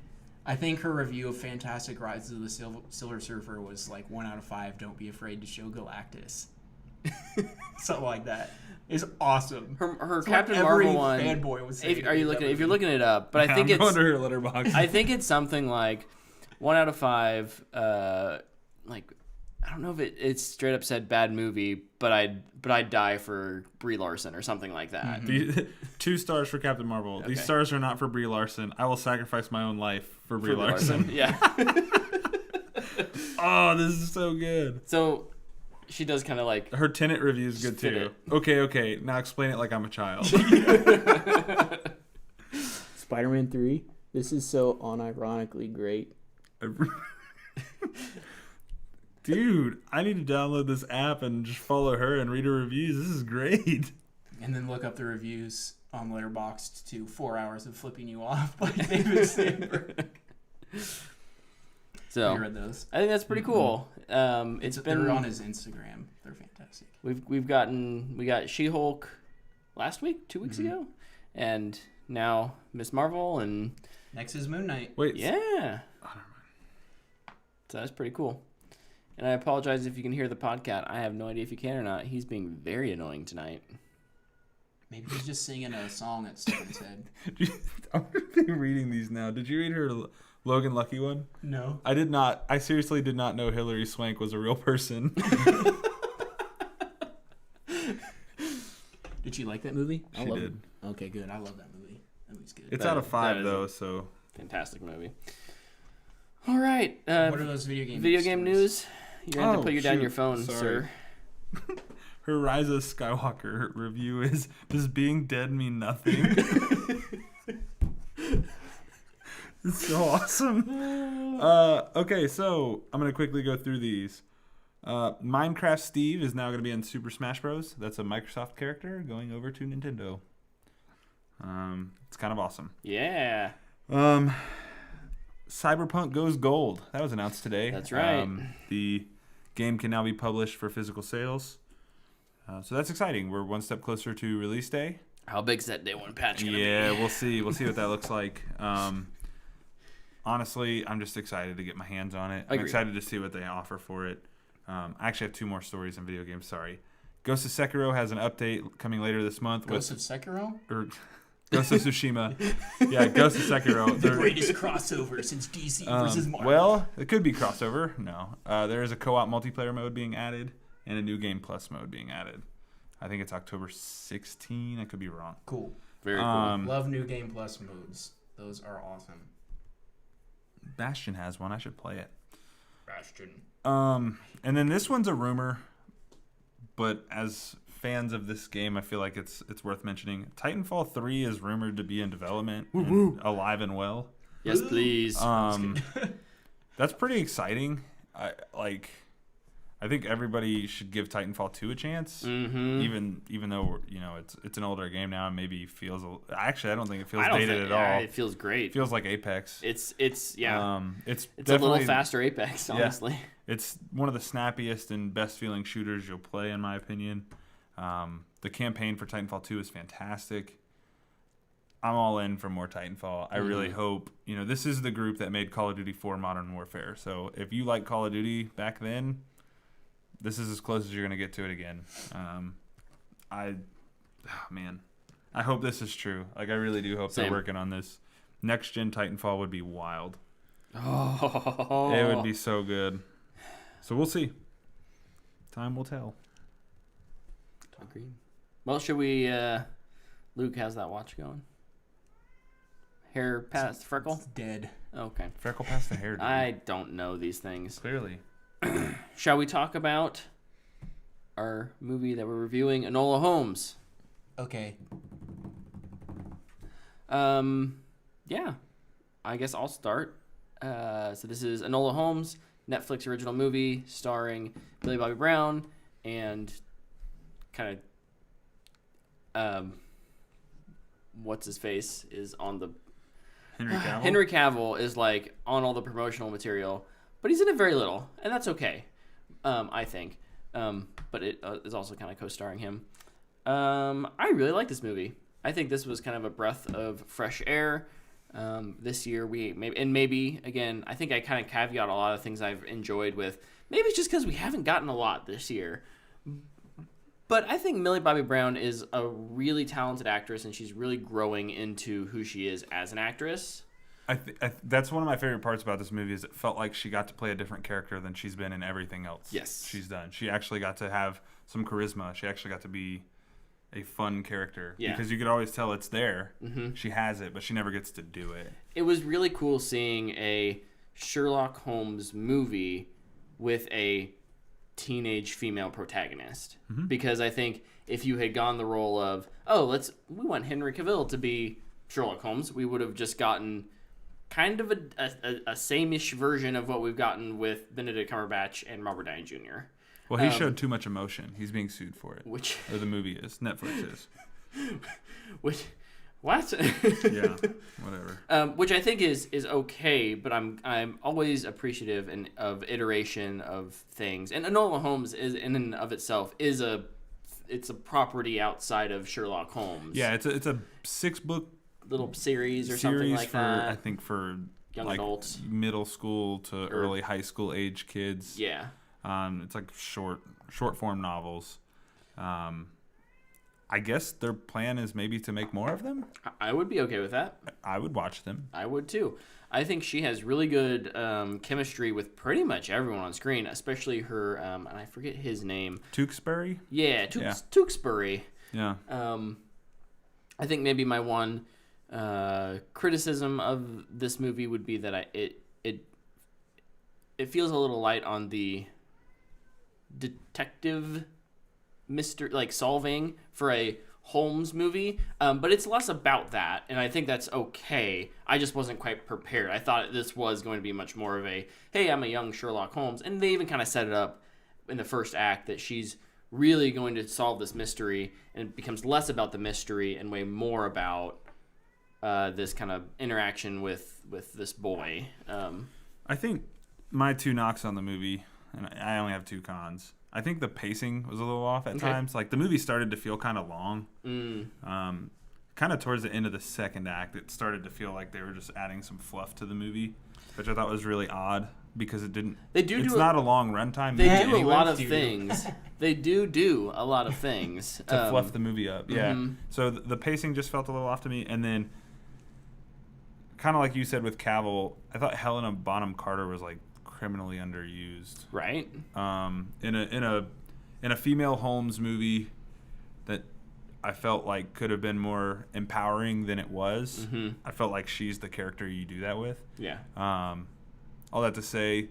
[SPEAKER 3] I think her review of Fantastic Rise of the Silver Surfer was like 1 out of 5. Don't be afraid to show Galactus. Something like that. It's awesome.
[SPEAKER 2] Her
[SPEAKER 3] It's
[SPEAKER 2] Captain
[SPEAKER 3] what every
[SPEAKER 2] Marvel one.
[SPEAKER 3] fanboy was saying.
[SPEAKER 2] If you're looking it up, but I think
[SPEAKER 4] I'm
[SPEAKER 2] it's
[SPEAKER 4] going to her letterbox.
[SPEAKER 2] I think it's something like 1 out of 5. Like I don't know if it's straight up said bad movie, but I'd die for Brie Larson or something like that.
[SPEAKER 3] Mm-hmm.
[SPEAKER 4] 2 stars for Captain Marvel.
[SPEAKER 2] Okay.
[SPEAKER 4] These stars are not for Brie Larson. I will sacrifice my own life for Brie Larson.
[SPEAKER 2] Yeah.
[SPEAKER 4] Oh, this is so good.
[SPEAKER 2] So she does kind of like
[SPEAKER 4] Her Tenet review is good
[SPEAKER 2] Fit
[SPEAKER 4] too.
[SPEAKER 2] it.
[SPEAKER 4] Okay. Now explain it like I'm a child.
[SPEAKER 5] Spider-Man 3. This is so unironically great.
[SPEAKER 4] Dude, I need to download this app and just follow her and read her reviews. This is great.
[SPEAKER 3] And then look up the reviews on Letterboxd to 4 hours of flipping you off by David Sandberg.
[SPEAKER 2] so.
[SPEAKER 3] You read those?
[SPEAKER 2] I think that's pretty cool.
[SPEAKER 3] They're on his Instagram. They're fantastic.
[SPEAKER 2] We got She-Hulk last week, 2 weeks ago, and now Miss Marvel, and
[SPEAKER 3] Next is Moon Knight.
[SPEAKER 4] Wait.
[SPEAKER 2] yeah. So that's pretty cool. And I apologize if you can hear the podcast. I have no idea if you can or not. He's being very annoying tonight.
[SPEAKER 3] Maybe he's just singing a song that's stuck in his head.
[SPEAKER 4] I'm going to be reading these now. Did you read her Logan Lucky one?
[SPEAKER 3] No.
[SPEAKER 4] I did not. I seriously did not know Hilary Swank was a real person.
[SPEAKER 3] Did she like that movie?
[SPEAKER 4] She did.
[SPEAKER 3] Okay, good. I love that movie. That movie's good.
[SPEAKER 4] It's
[SPEAKER 2] That-
[SPEAKER 4] out of 5
[SPEAKER 2] that is
[SPEAKER 4] though,
[SPEAKER 2] a-
[SPEAKER 4] so
[SPEAKER 2] Fantastic movie. All right.
[SPEAKER 3] What are those video game
[SPEAKER 2] game
[SPEAKER 3] stories?
[SPEAKER 2] news? You're going to have
[SPEAKER 4] Oh,
[SPEAKER 2] to put down
[SPEAKER 4] shoot.
[SPEAKER 2] your phone,
[SPEAKER 4] Sorry.
[SPEAKER 2] sir.
[SPEAKER 4] her Rise of Skywalker review is, does being dead mean nothing? It's so awesome. Okay, so I'm going to quickly go through these. Minecraft Steve is now going to be in Super Smash Bros. That's a Microsoft character going over to Nintendo. It's kind of awesome.
[SPEAKER 2] Yeah.
[SPEAKER 4] Cyberpunk goes gold. That was announced today.
[SPEAKER 2] That's right.
[SPEAKER 4] The game can now be published for physical sales. So that's exciting. We're one step closer to release day.
[SPEAKER 2] How big's that day one patch going to
[SPEAKER 4] Yeah,
[SPEAKER 2] be?
[SPEAKER 4] we'll see. We'll see what that looks like. Honestly, I'm just excited to get my hands on it. I'm
[SPEAKER 2] Agreed.
[SPEAKER 4] excited to see what they offer for it. I actually have 2 more stories in video games. Sorry. Ghost of Sekiro has an update coming later this month.
[SPEAKER 3] Ghost of Sekiro?
[SPEAKER 4] Or Ghost of Tsushima. Yeah, Ghost of Sekiro.
[SPEAKER 3] The greatest crossover since DC versus Marvel.
[SPEAKER 4] Well, it could be crossover. No. There is a co-op multiplayer mode being added and a new Game Plus mode being added. I think it's October 16. I could be wrong.
[SPEAKER 3] Cool.
[SPEAKER 2] Very cool.
[SPEAKER 3] Love new Game Plus modes. Those are awesome.
[SPEAKER 4] Bastion has one. I should play it.
[SPEAKER 3] Bastion.
[SPEAKER 4] And then this one's a rumor, but as fans of this game, I feel like it's worth mentioning. Titanfall 3 is rumored to be in development, and alive and well.
[SPEAKER 2] Yes, please.
[SPEAKER 4] That's pretty exciting. I think everybody should give Titanfall 2 a chance, even though it's an older game now and maybe feels. Actually, I don't think it feels dated at all.
[SPEAKER 2] It feels great.
[SPEAKER 4] It feels like Apex.
[SPEAKER 2] It's
[SPEAKER 4] It's
[SPEAKER 2] a
[SPEAKER 4] definitely
[SPEAKER 2] little faster Apex, honestly.
[SPEAKER 4] It's one of the snappiest and best feeling shooters you'll play, in my opinion. The campaign for Titanfall 2 is fantastic. I'm all in for more Titanfall. I really hope, this is the group that made Call of Duty 4 Modern Warfare. So if you like Call of Duty back then, this is as close as you're going to get to it again. I hope this is true. I really do hope
[SPEAKER 2] Same.
[SPEAKER 4] they're working on this. Next gen Titanfall would be wild.
[SPEAKER 2] Oh.
[SPEAKER 4] It would be so good. So we'll see. Time will tell.
[SPEAKER 2] Agreed. Well, should we... Luke, how's that watch going? Hair past freckle?
[SPEAKER 3] It's dead.
[SPEAKER 2] Okay.
[SPEAKER 4] Freckle past the hair, dude.
[SPEAKER 2] I don't know these things.
[SPEAKER 4] Clearly.
[SPEAKER 2] Shall we talk about our movie that we're reviewing, Enola Holmes?
[SPEAKER 3] Okay.
[SPEAKER 2] Yeah. I guess I'll start. So this is Enola Holmes, Netflix original movie starring Billy Bobby Brown and kind of what's his face is on the
[SPEAKER 4] Henry Cavill.
[SPEAKER 2] Henry Cavill is on all the promotional material, but he's in it very little, and that's okay, I think. But it is also kind of co-starring him. I really like this movie. I think this was kind of a breath of fresh air. this year. Maybe again, I think I kind of caveat a lot of things I've enjoyed with. Maybe it's just because we haven't gotten a lot this year. But I think Millie Bobby Brown is a really talented actress, and she's really growing into who she is as an actress.
[SPEAKER 4] That's one of my favorite parts about this movie is it felt like she got to play a different character than she's been in everything else she's done. She actually got to have some charisma. She actually got to be a fun character. Yeah. Because you could always tell it's there. Mm-hmm. She has it, but she never gets to do it.
[SPEAKER 2] It was really cool seeing a Sherlock Holmes movie with a teenage female protagonist. Mm-hmm. Because I think if you had gone the role of, we want Henry Cavill to be Sherlock Holmes, we would have just gotten kind of a same-ish version of what we've gotten with Benedict Cumberbatch and Robert Downey Jr.
[SPEAKER 4] Well, he showed too much emotion. He's being sued for it. Or the movie is. Netflix is.
[SPEAKER 2] What?
[SPEAKER 4] Yeah, whatever.
[SPEAKER 2] Which I think is okay, but I'm always appreciative of iteration of things. And Enola Holmes is in and of itself is a property outside of Sherlock Holmes.
[SPEAKER 4] Yeah, it's a 6-book
[SPEAKER 2] little series or something like that.
[SPEAKER 4] I think for
[SPEAKER 2] young adults,
[SPEAKER 4] middle school to early high school age kids.
[SPEAKER 2] Yeah.
[SPEAKER 4] It's like short form novels. I guess their plan is maybe to make more of them.
[SPEAKER 2] I would be okay with that.
[SPEAKER 4] I would watch them.
[SPEAKER 2] I would too. I think she has really good chemistry with pretty much everyone on screen, especially her, and I forget his name.
[SPEAKER 4] Tewksbury?
[SPEAKER 2] Yeah, Tewksbury.
[SPEAKER 4] Yeah.
[SPEAKER 2] I think maybe my one criticism of this movie would be that it feels a little light on the detective solving for a Holmes movie, but it's less about that, and I think that's okay. I just wasn't quite prepared. I thought this was going to be much more of a, hey, I'm a young Sherlock Holmes, and they even kind of set it up in the first act that she's really going to solve this mystery, and it becomes less about the mystery and way more about this kind of interaction with this boy.
[SPEAKER 4] I think my 2 knocks on the movie, and I only have 2 cons. I think the pacing was a little off at times. Like, the movie started to feel kind of long. Kind of towards the end of the second act, it started to feel like they were just adding some fluff to the movie, which I thought was really odd because it didn't. It's not a long runtime.
[SPEAKER 2] They do a lot of things. They do a lot of things
[SPEAKER 4] to fluff the movie up. Yeah. Mm-hmm. So the pacing just felt a little off to me, and then kind of like you said with Cavill, I thought Helena Bonham Carter was like criminally underused.
[SPEAKER 2] Right.
[SPEAKER 4] In a female Holmes movie that I felt like could have been more empowering than it was. Mm-hmm. I felt like she's the character you do that with.
[SPEAKER 2] Yeah.
[SPEAKER 4] All that to say,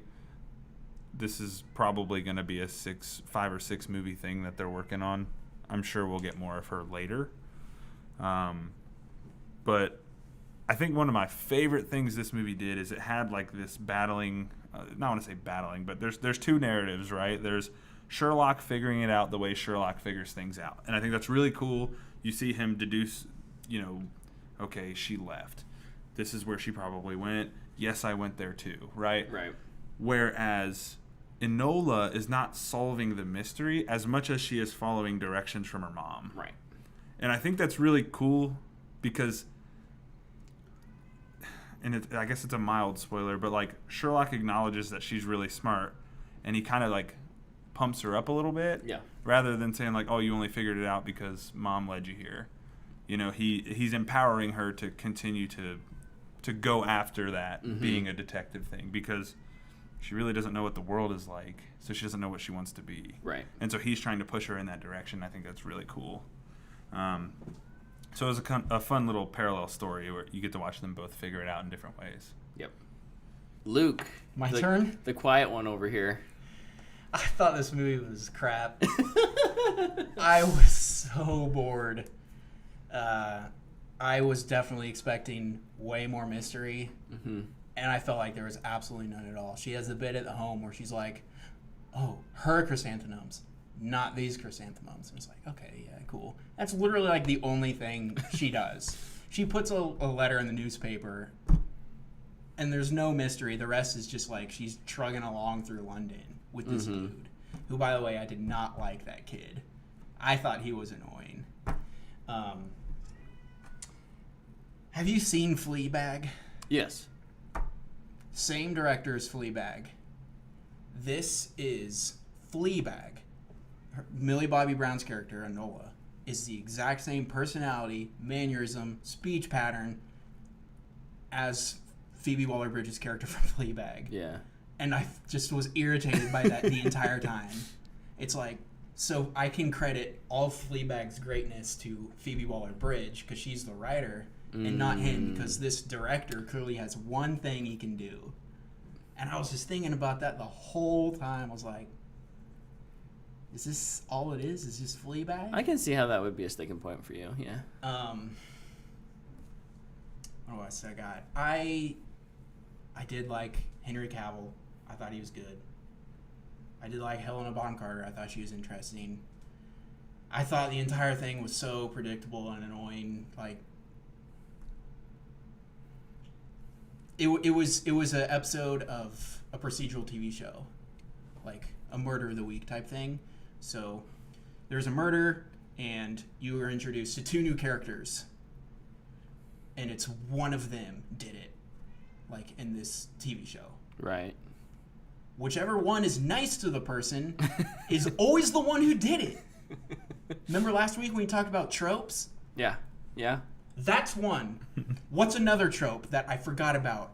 [SPEAKER 4] this is probably going to be a 5 or 6 movie thing that they're working on. I'm sure we'll get more of her later. But I think one of my favorite things this movie did is it had like this battling. Not want to say battling, but there's 2 narratives, right? There's Sherlock figuring it out the way Sherlock figures things out, and I think that's really cool. You see him deduce, okay, she left. This is where she probably went. Yes, I went there too, right?
[SPEAKER 2] Right.
[SPEAKER 4] Whereas Enola is not solving the mystery as much as she is following directions from her mom.
[SPEAKER 2] Right.
[SPEAKER 4] And I think that's really cool because. And I guess it's a mild spoiler, but like Sherlock acknowledges that she's really smart, and he kind of like pumps her up a little bit, rather than saying like, "Oh, you only figured it out because mom led you here." He's empowering her to continue to go after that being a detective thing because she really doesn't know what the world is like, so she doesn't know what she wants to be.
[SPEAKER 2] Right.
[SPEAKER 4] And so he's trying to push her in that direction. I think that's really cool. So it was a fun little parallel story where you get to watch them both figure it out in different ways.
[SPEAKER 2] Yep. Luke.
[SPEAKER 3] My turn?
[SPEAKER 2] The quiet one over here.
[SPEAKER 3] I thought this movie was crap. I was so bored. I was definitely expecting way more mystery. Mm-hmm. And I felt like there was absolutely none at all. She has the bit at the home where she's like, oh, her chrysanthemums, not these chrysanthemums. And it's like, okay, yeah, cool. That's literally like the only thing she does. She puts a letter in the newspaper, and there's no mystery. The rest is just like she's trugging along through London with this dude, who, by the way, I did not like that kid. I thought he was annoying. Have you seen Fleabag?
[SPEAKER 2] Yes.
[SPEAKER 3] Same director as Fleabag. This is Fleabag. Millie Bobby Brown's character, Enola, is the exact same personality, mannerism, speech pattern as Phoebe Waller-Bridge's character from Fleabag.
[SPEAKER 2] Yeah.
[SPEAKER 3] And I just was irritated by that the entire time. It's like, so I can credit all of Fleabag's greatness to Phoebe Waller-Bridge because she's the writer, and not him because this director clearly has one thing he can do. And I was just thinking about that the whole time. I was like, is this all it is? Is just Fleabag?
[SPEAKER 2] I can see how that would be a sticking point for you. Yeah.
[SPEAKER 3] What else I got? I did like Henry Cavill. I thought he was good. I did like Helena Bonham Carter. I thought she was interesting. I thought the entire thing was so predictable and annoying. Like, it was an episode of a procedural TV show, like a murder of the week type thing. So there's a murder, and you are introduced to two new characters, and it's one of them did it, like in this TV show.
[SPEAKER 2] Right.
[SPEAKER 3] Whichever one is nice to the person is always the one who did it. Remember last week when we talked about tropes?
[SPEAKER 2] Yeah. Yeah.
[SPEAKER 3] That's one. What's another trope that I forgot about?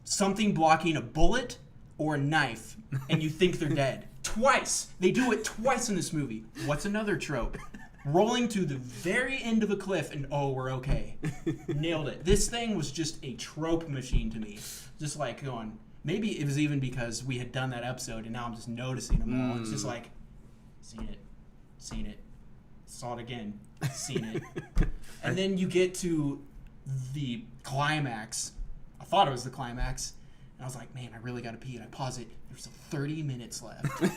[SPEAKER 3] Something blocking a bullet or a knife, and you think they're dead. Twice. They do it twice in this movie. What's another trope? Rolling to the very end of a cliff, and oh, we're okay. Nailed it. This thing was just a trope machine to me. Just like going, maybe it was even because we had done that episode, and now I'm just noticing them all. It's just like, seen it, saw it again, seen it. And then you get to the climax. I thought it was the climax. And I was like, man, I really got to pee. And I pause it. There's 30 minutes left. And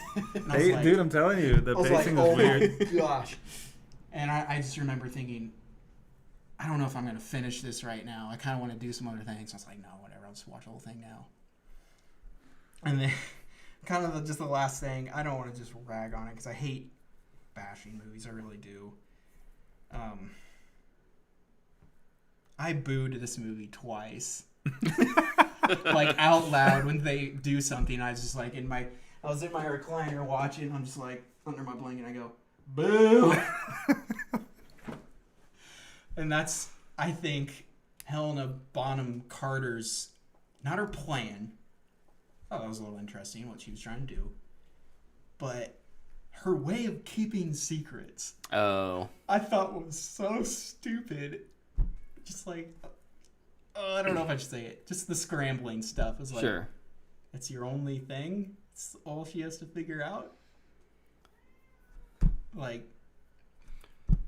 [SPEAKER 3] I was like,
[SPEAKER 4] Dude, I'm telling you, the pacing is weird.
[SPEAKER 3] My gosh. And I just remember thinking, I don't know if I'm going to finish this right now. I kind of want to do some other things. I was like, no, whatever. I'll just watch the whole thing now. And then kind of just the last thing. I don't want to just rag on it because I hate bashing movies. I really do. I booed this movie twice. Like out loud when they do something. I was just like I was in my recliner watching. I'm just like under my blanket. I go, boo. And that's, I think, Helena Bonham Carter's, not her plan. Oh, that was a little interesting what she was trying to do. But her way of keeping secrets.
[SPEAKER 2] Oh.
[SPEAKER 3] I thought was so stupid. Just like, I don't know if I should say it. Just the scrambling stuff is like,
[SPEAKER 2] Sure.
[SPEAKER 3] It's your only thing. It's all she has to figure out. Like,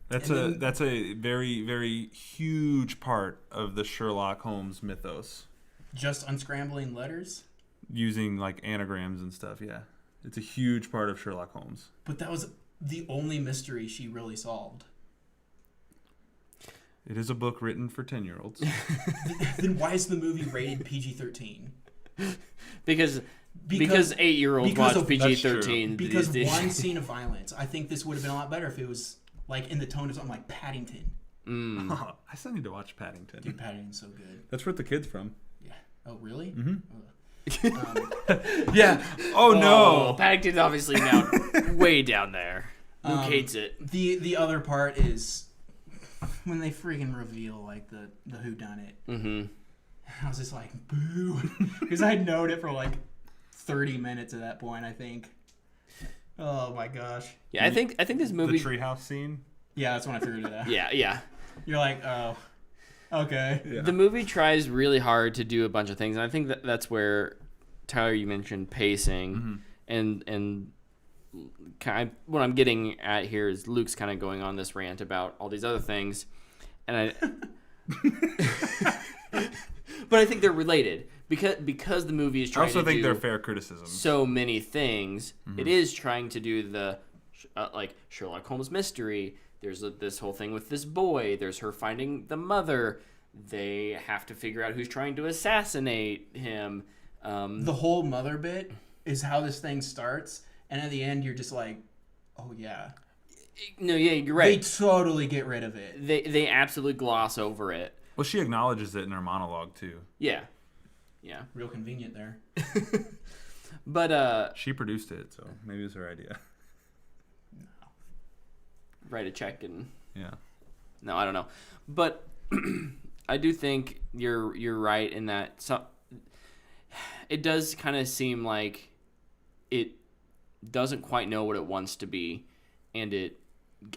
[SPEAKER 4] That's a very, very huge part of the Sherlock Holmes mythos.
[SPEAKER 3] just unscrambling letters.
[SPEAKER 4] Using like anagrams and stuff, yeah. It's a huge part of Sherlock Holmes.
[SPEAKER 3] But that was the only mystery she really solved.
[SPEAKER 4] It is a book written for 10-year-olds.
[SPEAKER 3] Then why is the movie rated PG-13?
[SPEAKER 2] Because 8-year-olds watch
[SPEAKER 3] of-
[SPEAKER 2] PG-13.
[SPEAKER 3] Because
[SPEAKER 2] these
[SPEAKER 3] one
[SPEAKER 2] days.
[SPEAKER 3] scene of violence. I think this would have been a lot better if it was like in the tone of something like Paddington.
[SPEAKER 4] Oh, I still need to watch Paddington.
[SPEAKER 3] Dude, Paddington's so good.
[SPEAKER 4] That's where the kid's from.
[SPEAKER 3] Yeah. Oh, really?
[SPEAKER 4] Mm-hmm.
[SPEAKER 3] Um,
[SPEAKER 4] Yeah. Oh, no.
[SPEAKER 2] Paddington's obviously now way down there. Luke hates it.
[SPEAKER 3] the other part is when they freaking reveal like the whodunit.
[SPEAKER 2] Mm-hmm.
[SPEAKER 3] I was just like, boo. Because I'd known it for like 30 minutes at that point, I think. Oh my gosh.
[SPEAKER 2] Yeah, I think this movie.
[SPEAKER 4] The treehouse scene.
[SPEAKER 3] Yeah, that's when I figured it out.
[SPEAKER 2] Yeah.
[SPEAKER 3] You're like, oh, okay.
[SPEAKER 4] Yeah.
[SPEAKER 2] The movie tries really hard to do a bunch of things, and I think that's where, Tyler, you mentioned pacing, and what I'm getting at here is Luke's kind of going on this rant about all these other things, and but I think they're related because the movie is
[SPEAKER 4] I
[SPEAKER 2] trying
[SPEAKER 4] also
[SPEAKER 2] to
[SPEAKER 4] think
[SPEAKER 2] do
[SPEAKER 4] they're fair criticisms.
[SPEAKER 2] so many things. It is trying to do the like Sherlock Holmes mystery. There's this whole thing with this boy. There's her finding the mother. They have to figure out who's trying to assassinate him.
[SPEAKER 3] The whole mother bit is how this thing starts, and at the end you're just like, oh yeah.
[SPEAKER 2] No, yeah, you're
[SPEAKER 3] They
[SPEAKER 2] right.
[SPEAKER 3] totally get rid of it.
[SPEAKER 2] They absolutely gloss over it.
[SPEAKER 4] Well, she acknowledges it in her monologue too.
[SPEAKER 2] Yeah.
[SPEAKER 3] Real convenient there.
[SPEAKER 2] But
[SPEAKER 4] She produced it, so maybe it was her idea.
[SPEAKER 2] write a check and
[SPEAKER 4] Yeah.
[SPEAKER 2] no, I don't know. But I do think you're right in that it does kind of seem like it doesn't quite know what it wants to be, and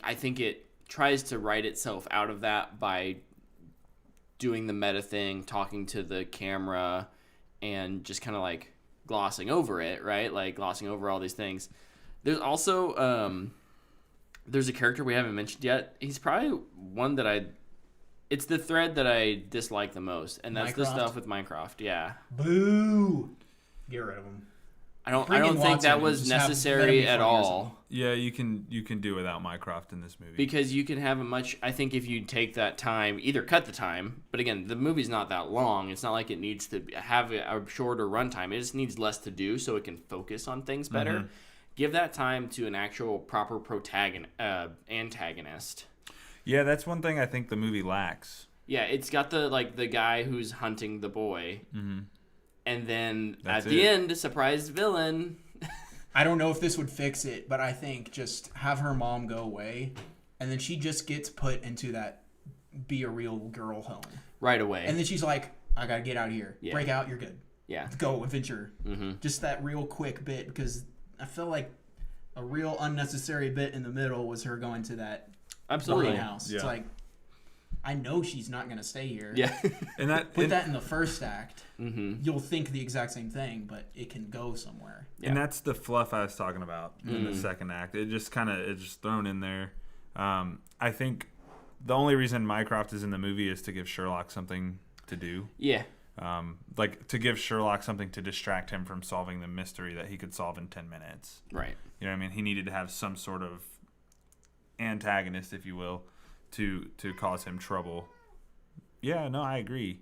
[SPEAKER 2] I think it tries to write itself out of that by doing the meta thing, talking to the camera, and just kind of like glossing over it, right? Like glossing over all these things. There's also there's a character we haven't mentioned yet. He's probably one that it's the thread that I dislike the most, and that's the stuff with Minecraft. Yeah.
[SPEAKER 3] Boo! Get rid of him.
[SPEAKER 2] I don't think that was necessary at all.
[SPEAKER 4] Yeah, you can do without Mycroft in this movie.
[SPEAKER 2] Because you can have I think if you take that time, either cut the time, but again, the movie's not that long. It's not like it needs to have a shorter runtime. It just needs less to do so it can focus on things better. Mm-hmm. Give that time to an actual proper antagonist. Yeah,
[SPEAKER 4] that's one thing I think the movie lacks.
[SPEAKER 2] Yeah, it's got the guy who's hunting the boy. Mm-hmm. And then at the end, surprise villain.
[SPEAKER 3] I don't know if this would fix it, but I think just have her mom go away, and then she just gets put into that be a real girl home.
[SPEAKER 2] Right away.
[SPEAKER 3] And then she's like, I gotta get out of here. Yeah. Break out, you're good.
[SPEAKER 2] Yeah.
[SPEAKER 3] Let's go, adventure.
[SPEAKER 2] Mm-hmm.
[SPEAKER 3] Just that real quick bit, because I feel like a real unnecessary bit in the middle was her going to that boarding house. Yeah. It's like, I know she's not going to stay here.
[SPEAKER 2] Yeah.
[SPEAKER 4] And
[SPEAKER 3] Put that in the first act.
[SPEAKER 2] Mm-hmm.
[SPEAKER 3] You'll think the exact same thing, but it can go somewhere.
[SPEAKER 4] Yeah. And that's the fluff I was talking about in the second act. It just it's just thrown in there. I think the only reason Mycroft is in the movie is to give Sherlock something to do.
[SPEAKER 2] Yeah.
[SPEAKER 4] Like to give Sherlock something to distract him from solving the mystery that he could solve in 10 minutes.
[SPEAKER 2] Right.
[SPEAKER 4] You know what I mean? He needed to have some sort of antagonist, if you will, to cause him trouble. Yeah, no, I agree.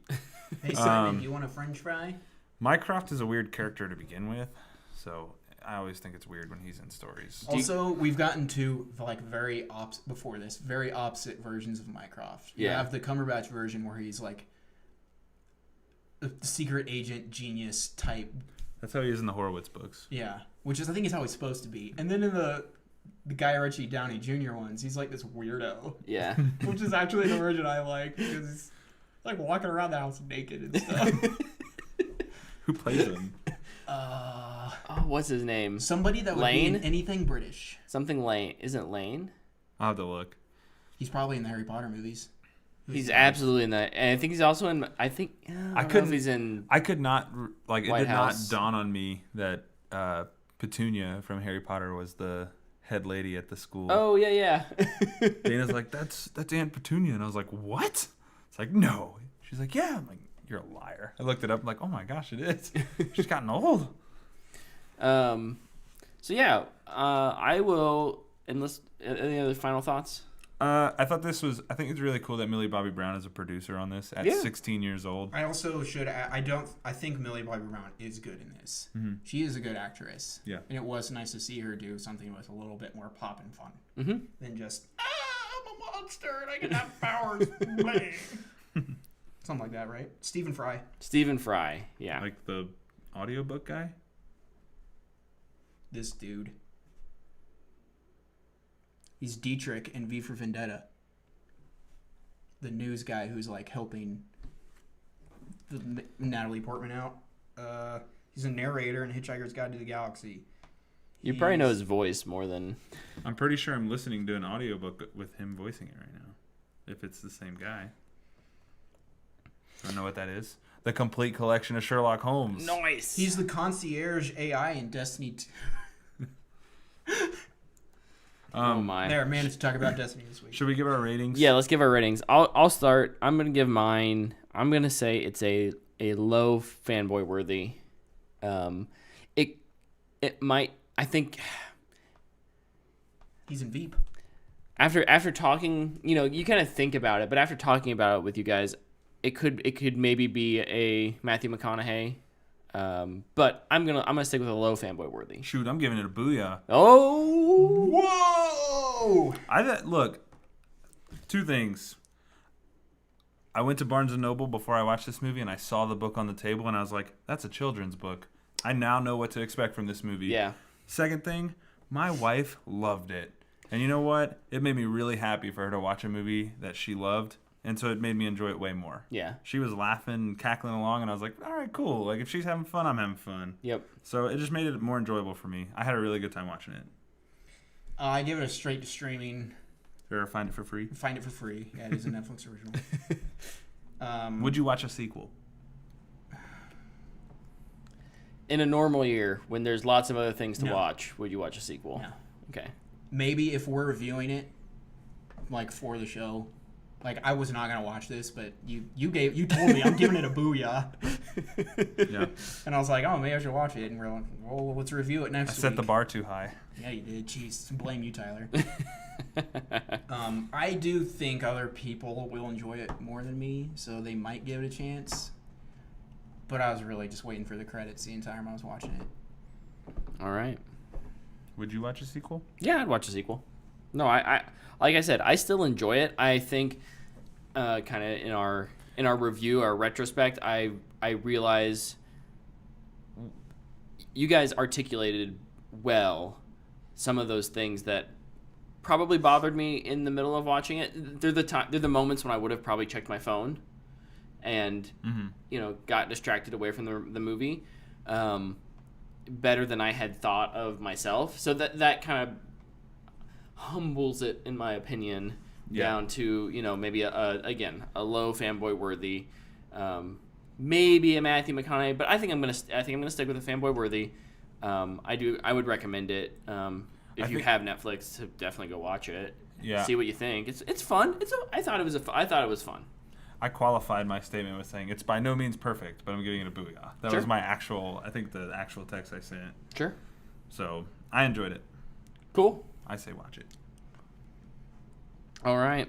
[SPEAKER 3] Hey, Simon, you want a French fry?
[SPEAKER 4] Mycroft is a weird character to begin with, so I always think it's weird when he's in stories.
[SPEAKER 3] Also, we've gotten to very opposite versions of Mycroft. You have the Cumberbatch version where he's like a secret agent genius type.
[SPEAKER 4] That's how he is in the Horowitz books.
[SPEAKER 3] Yeah, which I think is how he's supposed to be. And then in the Guy Ritchie Downey Jr. ones, he's like this weirdo.
[SPEAKER 2] Yeah.
[SPEAKER 3] Which is actually the version I like, because he's like walking around the house naked and stuff.
[SPEAKER 4] Who plays him?
[SPEAKER 2] What's his name?
[SPEAKER 3] Somebody that would
[SPEAKER 2] Lane?
[SPEAKER 3] be in anything British.
[SPEAKER 2] Something Lane. Isn't it Lane?
[SPEAKER 4] I'll have to look.
[SPEAKER 3] He's probably in the Harry Potter movies.
[SPEAKER 2] He's absolutely in that. And I think he's also in, I don't know if he's in
[SPEAKER 4] I could not, it did
[SPEAKER 2] House.
[SPEAKER 4] not dawn on me that Petunia from Harry Potter was the head lady at the school.
[SPEAKER 2] Oh, yeah.
[SPEAKER 4] Dana's like, that's Aunt Petunia. And I was like, what? It's like, no. She's like, yeah. I'm like, you're a liar. I looked it up. I'm like, oh my gosh, it is. She's gotten old.
[SPEAKER 2] So yeah, I will, unless, any other final thoughts?
[SPEAKER 4] I think it's really cool that Millie Bobby Brown is a producer on this at 16 years old.
[SPEAKER 3] I also should add, I think Millie Bobby Brown is good in this.
[SPEAKER 4] Mm-hmm.
[SPEAKER 3] She is a good actress.
[SPEAKER 4] Yeah.
[SPEAKER 3] And it was nice to see her do something with a little bit more pop and fun than just, I'm a monster and I can have powers. Something like that, right? Stephen Fry, yeah.
[SPEAKER 4] Like the audiobook guy?
[SPEAKER 3] This dude. He's Dietrich in V for Vendetta. The news guy who's like helping Natalie Portman out. He's a narrator in Hitchhiker's Guide to the Galaxy.
[SPEAKER 2] You probably know his voice more than...
[SPEAKER 4] I'm pretty sure I'm listening to an audiobook with him voicing it right now. If it's the same guy. I don't know what that is. The complete collection of Sherlock Holmes.
[SPEAKER 2] Nice!
[SPEAKER 3] He's the concierge AI in Destiny 2.
[SPEAKER 2] Oh my!
[SPEAKER 3] There, managed to talk about Destiny this week.
[SPEAKER 4] Should we give our ratings?
[SPEAKER 2] Yeah, let's give our ratings. I'll start. I'm gonna give mine. I'm gonna say it's a low fanboy worthy. It might. I think.
[SPEAKER 3] He's in Veep.
[SPEAKER 2] After talking, you kind of think about it, but after talking about it with you guys, it could maybe be a Matthew McConaughey. But I'm gonna stick with a low fanboy worthy.
[SPEAKER 4] Shoot, I'm giving it a booyah.
[SPEAKER 2] Oh!
[SPEAKER 3] Whoa!
[SPEAKER 4] Look, two things. I went to Barnes & Noble before I watched this movie, and I saw the book on the table, and I was like, that's a children's book. I now know what to expect from this movie.
[SPEAKER 2] Yeah.
[SPEAKER 4] Second thing, my wife loved it. And you know what? It made me really happy for her to watch a movie that she loved, and so it made me enjoy it way more.
[SPEAKER 2] Yeah.
[SPEAKER 4] She was laughing and cackling along, and I was like, all right, cool. Like, if she's having fun, I'm having fun.
[SPEAKER 2] Yep.
[SPEAKER 4] So it just made it more enjoyable for me. I had a really good time watching it.
[SPEAKER 3] I give it a straight to streaming.
[SPEAKER 4] Or find it for free.
[SPEAKER 3] Find it for free. Yeah, it is a Netflix original.
[SPEAKER 4] Would you watch a sequel?
[SPEAKER 2] In a normal year, when there's lots of other things to
[SPEAKER 3] No.
[SPEAKER 2] watch, would you watch a sequel?
[SPEAKER 3] No.
[SPEAKER 2] Okay.
[SPEAKER 3] Maybe if we're reviewing it, like for the show, like I was not gonna watch this, but you told me I'm giving it a booyah,
[SPEAKER 4] Yeah.
[SPEAKER 3] and I was like, oh, maybe I should watch it, and we're like, well, let's review it
[SPEAKER 4] I
[SPEAKER 3] next week.
[SPEAKER 4] set the bar too high.
[SPEAKER 3] Yeah, you did. Jeez, blame you, Tyler. I do think other people will enjoy it more than me, so they might give it a chance. But I was really just waiting for the credits the entire time I was watching it.
[SPEAKER 2] All right.
[SPEAKER 4] Would you watch a sequel?
[SPEAKER 2] Yeah, I'd watch a sequel. No, I like I said, I still enjoy it. I think, kind of in our review, our retrospect, I realize you guys articulated well some of those things that probably bothered me in the middle of watching it. They're the moments when I would have probably checked my phone and got distracted away from the movie better than I had thought of myself. So that kind of humbles it, in my opinion, down to maybe a low fanboy worthy, maybe a Matthew McConaughey. But I think I'm gonna stick with a fanboy worthy. I would recommend it. If you have Netflix, to definitely go watch it.
[SPEAKER 4] Yeah.
[SPEAKER 2] See what you think. It's fun. I thought it was fun.
[SPEAKER 4] I qualified my statement with saying it's by no means perfect, but I'm giving it a booyah. That
[SPEAKER 2] Sure.
[SPEAKER 4] was my actual text I sent.
[SPEAKER 2] Sure.
[SPEAKER 4] So I enjoyed it.
[SPEAKER 2] Cool.
[SPEAKER 4] I say watch it.
[SPEAKER 2] All right.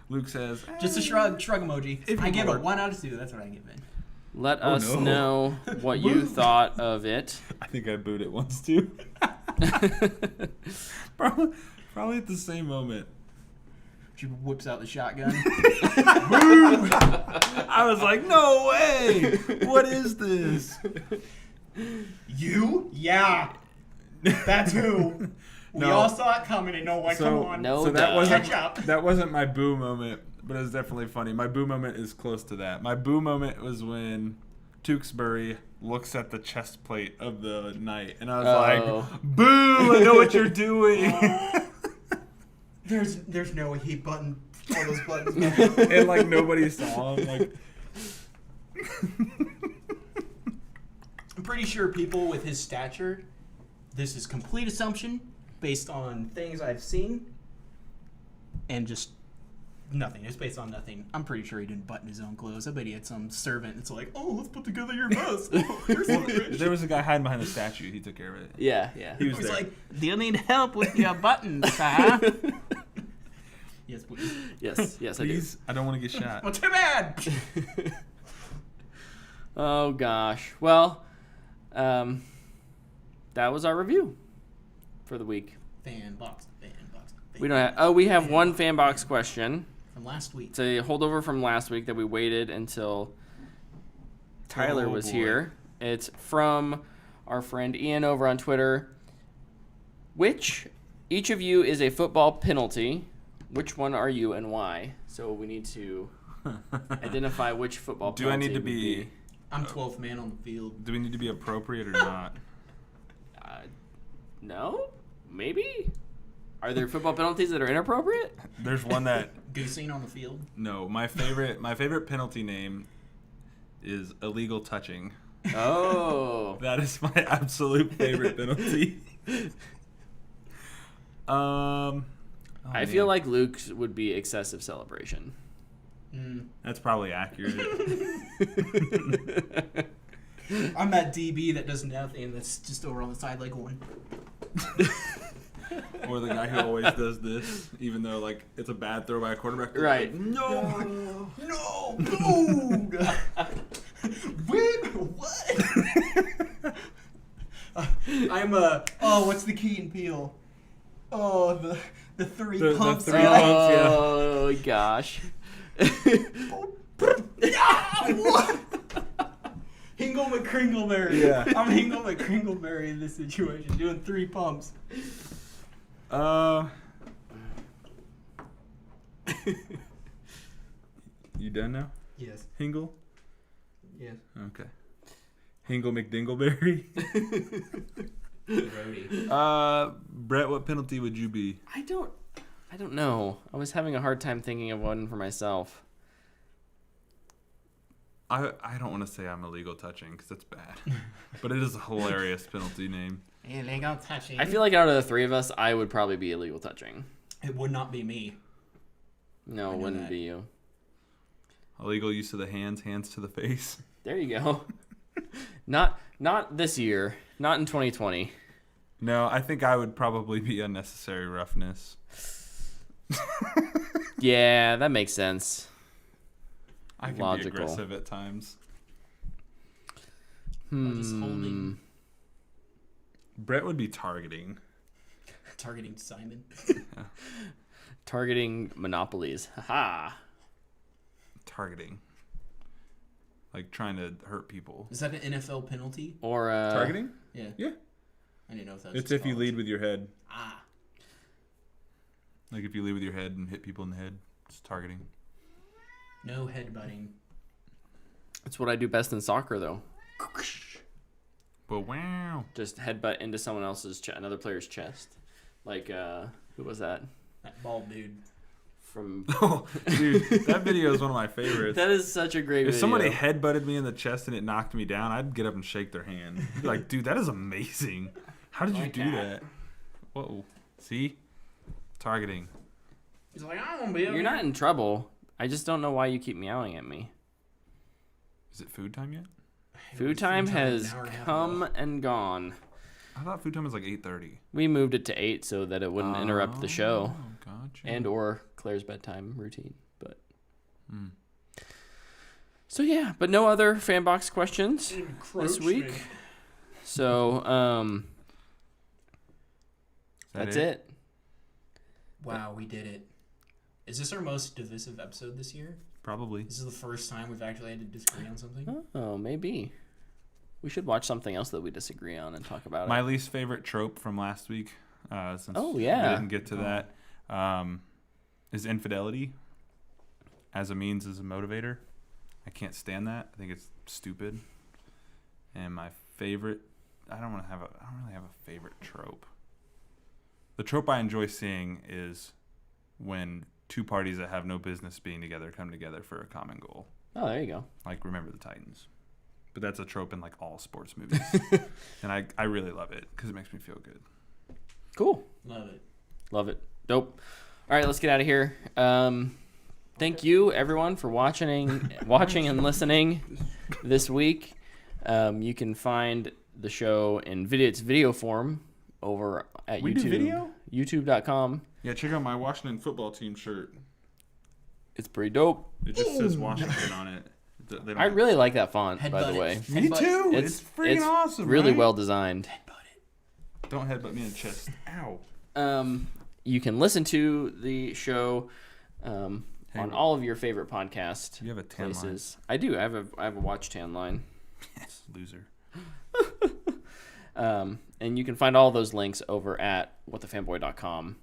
[SPEAKER 4] Luke says,
[SPEAKER 3] Just a shrug emoji.
[SPEAKER 4] If
[SPEAKER 3] I
[SPEAKER 4] you're
[SPEAKER 3] give
[SPEAKER 4] bored.
[SPEAKER 3] it 1 out of 2. That's what I give it.
[SPEAKER 2] Let us
[SPEAKER 4] no.
[SPEAKER 2] know what you thought of it.
[SPEAKER 4] I think I booed it once too. probably at the same moment.
[SPEAKER 3] She whips out the shotgun.
[SPEAKER 4] I was like, no way! What is this?
[SPEAKER 3] You? Yeah. That's who. We
[SPEAKER 4] No.
[SPEAKER 3] all saw it coming and no one, come on.
[SPEAKER 2] no.
[SPEAKER 4] So that
[SPEAKER 2] duh.
[SPEAKER 4] wasn't
[SPEAKER 3] Catch up.
[SPEAKER 4] that wasn't my boo moment, but it was definitely funny. My boo moment is close to that. My boo moment was when Tewksbury looks at the chest plate of the knight, and I was like, boo! I know what you're doing.
[SPEAKER 3] There's no way he buttoned all those buttons.
[SPEAKER 4] And like nobody saw him. Like,
[SPEAKER 3] I'm pretty sure people with his stature, this is complete assumption based on things I've seen and just nothing. It's based on nothing. I'm pretty sure he didn't button his own clothes. I bet he had some servant that's like, oh, let's put together your vest. Oh, you're so rich.
[SPEAKER 4] there was a guy hiding behind the statue. He took care of it.
[SPEAKER 2] Yeah.
[SPEAKER 4] He was
[SPEAKER 3] He's
[SPEAKER 4] there.
[SPEAKER 3] like, do you need help with your buttons, sir? Yes, please.
[SPEAKER 2] Yes, I do.
[SPEAKER 4] Please, I don't want to get shot.
[SPEAKER 3] Well, too bad.
[SPEAKER 2] Oh gosh. Well, that was our review for the week.
[SPEAKER 3] Fanbox.
[SPEAKER 2] We don't have. Oh, we have one Fanbox question.
[SPEAKER 3] From last week.
[SPEAKER 2] It's a holdover from last week that we waited until Tyler
[SPEAKER 4] Oh,
[SPEAKER 2] was
[SPEAKER 4] boy.
[SPEAKER 2] here. It's from our friend Ian over on Twitter. Which each of you is a football penalty? Which one are you and why? So we need to identify which football
[SPEAKER 4] Do I
[SPEAKER 2] penalty
[SPEAKER 4] need to
[SPEAKER 2] would
[SPEAKER 4] be?
[SPEAKER 3] I'm 12th man on the field.
[SPEAKER 4] Do we need to be appropriate or not?
[SPEAKER 2] No? Maybe? Are there football penalties that are inappropriate?
[SPEAKER 4] There's one that
[SPEAKER 3] Goosing on the field.
[SPEAKER 4] no. My favorite penalty name is illegal touching.
[SPEAKER 2] Oh.
[SPEAKER 4] That is my absolute favorite penalty.
[SPEAKER 2] I feel like Luke's would be excessive celebration.
[SPEAKER 4] that's probably accurate.
[SPEAKER 3] I'm that DB that does nothing. That's just over on the side like going.
[SPEAKER 4] Or the guy who always does this, even though like it's a bad throw by a quarterback. They're
[SPEAKER 2] Right.
[SPEAKER 4] like, no.
[SPEAKER 3] No! Wait, what? I'm what's the Key and Peele? Oh, the three
[SPEAKER 4] The
[SPEAKER 3] pumps.
[SPEAKER 4] three
[SPEAKER 3] guy.
[SPEAKER 4] pumps. Yeah.
[SPEAKER 2] Oh, gosh.
[SPEAKER 3] Hingle McCringleberry.
[SPEAKER 4] Yeah.
[SPEAKER 3] I'm Hingle McCringleberry in this situation, doing 3 pumps.
[SPEAKER 4] You done now?
[SPEAKER 3] Yes.
[SPEAKER 4] Hingle?
[SPEAKER 3] Yes.
[SPEAKER 4] Okay. Hingle McDingleberry?
[SPEAKER 3] Roadie.
[SPEAKER 4] Brett, what penalty would you be?
[SPEAKER 2] I don't know. I was having a hard time thinking of one for myself.
[SPEAKER 4] I don't want to say I'm illegal touching because that's bad. But it is a hilarious penalty name.
[SPEAKER 3] Illegal touching.
[SPEAKER 2] I feel like out of the 3 of us, I would probably be illegal touching.
[SPEAKER 3] It would not be me.
[SPEAKER 2] No,
[SPEAKER 3] I
[SPEAKER 2] it
[SPEAKER 3] know
[SPEAKER 2] wouldn't
[SPEAKER 3] that.
[SPEAKER 2] be you.
[SPEAKER 4] Illegal use of the hands to the face.
[SPEAKER 2] There you go. Not this year. Not in 2020.
[SPEAKER 4] No, I think I would probably be unnecessary roughness.
[SPEAKER 2] Yeah, that makes sense.
[SPEAKER 4] I can
[SPEAKER 2] Logical.
[SPEAKER 4] be aggressive at times.
[SPEAKER 3] Just holding.
[SPEAKER 4] Brett would be targeting.
[SPEAKER 3] Targeting Simon.
[SPEAKER 2] Targeting monopolies. Haha.
[SPEAKER 4] Targeting. Like trying to hurt people.
[SPEAKER 3] Is that an NFL penalty?
[SPEAKER 2] Or
[SPEAKER 4] Targeting?
[SPEAKER 3] Yeah.
[SPEAKER 4] Yeah.
[SPEAKER 3] I didn't know if that was
[SPEAKER 4] It's if you
[SPEAKER 3] college.
[SPEAKER 4] lead with your head.
[SPEAKER 3] Ah.
[SPEAKER 4] Like if you lead with your head and hit people in the head, it's targeting.
[SPEAKER 3] No headbutting.
[SPEAKER 2] That's what I do best in soccer, though.
[SPEAKER 4] But wow.
[SPEAKER 2] Just headbutt into someone else's another player's chest. Like who was that?
[SPEAKER 3] That bald dude.
[SPEAKER 2] From
[SPEAKER 4] Oh, dude, that video is one of my favorites.
[SPEAKER 2] That is such a great
[SPEAKER 4] If
[SPEAKER 2] video.
[SPEAKER 4] somebody headbutted me in the chest and it knocked me down, I'd get up and shake their hand. I'd be like, dude, that is amazing. How did you
[SPEAKER 2] Like
[SPEAKER 4] do
[SPEAKER 2] that.
[SPEAKER 4] that? Whoa. See? Targeting.
[SPEAKER 3] He's like, I won't be able
[SPEAKER 2] You're not in trouble. I just don't know why you keep meowing at me.
[SPEAKER 4] Is it food time yet?
[SPEAKER 2] Food time has
[SPEAKER 3] an hour and a half
[SPEAKER 2] come
[SPEAKER 3] ago.
[SPEAKER 2] and gone.
[SPEAKER 4] I thought food time was like 8:30.
[SPEAKER 2] We moved it to 8 so that it wouldn't interrupt the show
[SPEAKER 4] Oh, gotcha.
[SPEAKER 2] and or Claire's bedtime routine. But
[SPEAKER 4] Hmm.
[SPEAKER 2] so yeah, but no other Fanbox questions this week.
[SPEAKER 3] Encroachment.
[SPEAKER 2] So
[SPEAKER 4] Is that
[SPEAKER 2] that's it.
[SPEAKER 3] Wow, we did it. Is this our most divisive episode this year?
[SPEAKER 4] Probably.
[SPEAKER 3] This is the first time we've actually had to disagree on something.
[SPEAKER 2] Oh, maybe. We should watch something else that we disagree on and talk about
[SPEAKER 4] My
[SPEAKER 2] it.
[SPEAKER 4] least favorite trope from last week, since
[SPEAKER 2] Oh,
[SPEAKER 4] we
[SPEAKER 2] yeah.
[SPEAKER 4] didn't get to that, is infidelity as a means, as a motivator. I can't stand that. I think it's stupid. And my favorite, I don't really have a favorite trope. The trope I enjoy seeing is when two parties that have no business being together come together for a common goal.
[SPEAKER 2] Oh, there you go.
[SPEAKER 4] Like Remember the Titans. But that's a trope in like all sports movies. And I really love it because it makes me feel good.
[SPEAKER 2] Cool.
[SPEAKER 3] Love it.
[SPEAKER 2] Love it. Dope. All right, let's get out of here. Thank you, everyone, for watching and listening this week. You can find the show in video form over at
[SPEAKER 4] We
[SPEAKER 2] YouTube.
[SPEAKER 4] do video?
[SPEAKER 2] YouTube.com.
[SPEAKER 4] Yeah, check out my Washington football team shirt.
[SPEAKER 2] It's pretty dope.
[SPEAKER 4] It just says Washington on it. They don't-
[SPEAKER 2] I really like that font, by
[SPEAKER 3] Headbutt
[SPEAKER 2] the
[SPEAKER 3] it.
[SPEAKER 2] way.
[SPEAKER 4] Me
[SPEAKER 3] Headbutt.
[SPEAKER 4] too. It's freaking awesome.
[SPEAKER 2] Really
[SPEAKER 4] right?
[SPEAKER 2] well designed.
[SPEAKER 4] Don't headbutt me in the chest. Ow.
[SPEAKER 2] You can listen to the show on all of your favorite podcast
[SPEAKER 4] You have a tan
[SPEAKER 2] places. I do. I have a watch tan line.
[SPEAKER 4] Loser.
[SPEAKER 2] And you can find all those links over at whatthefanboy.com.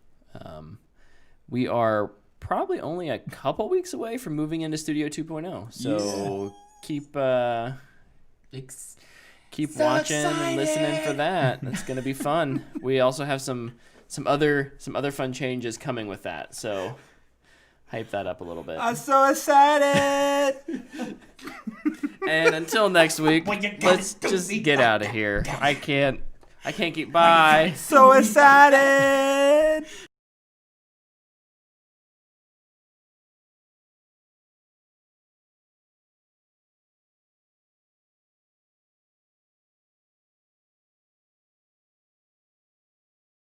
[SPEAKER 2] We are probably only a couple weeks away from moving into Studio 2.0. So keep watching and listening for that. That's going to be fun. We also have some other fun changes coming with that. So hype that up a little bit.
[SPEAKER 4] I'm so excited.
[SPEAKER 2] And until next week, let's just get out of here. I can't keep. Bye.
[SPEAKER 4] So excited.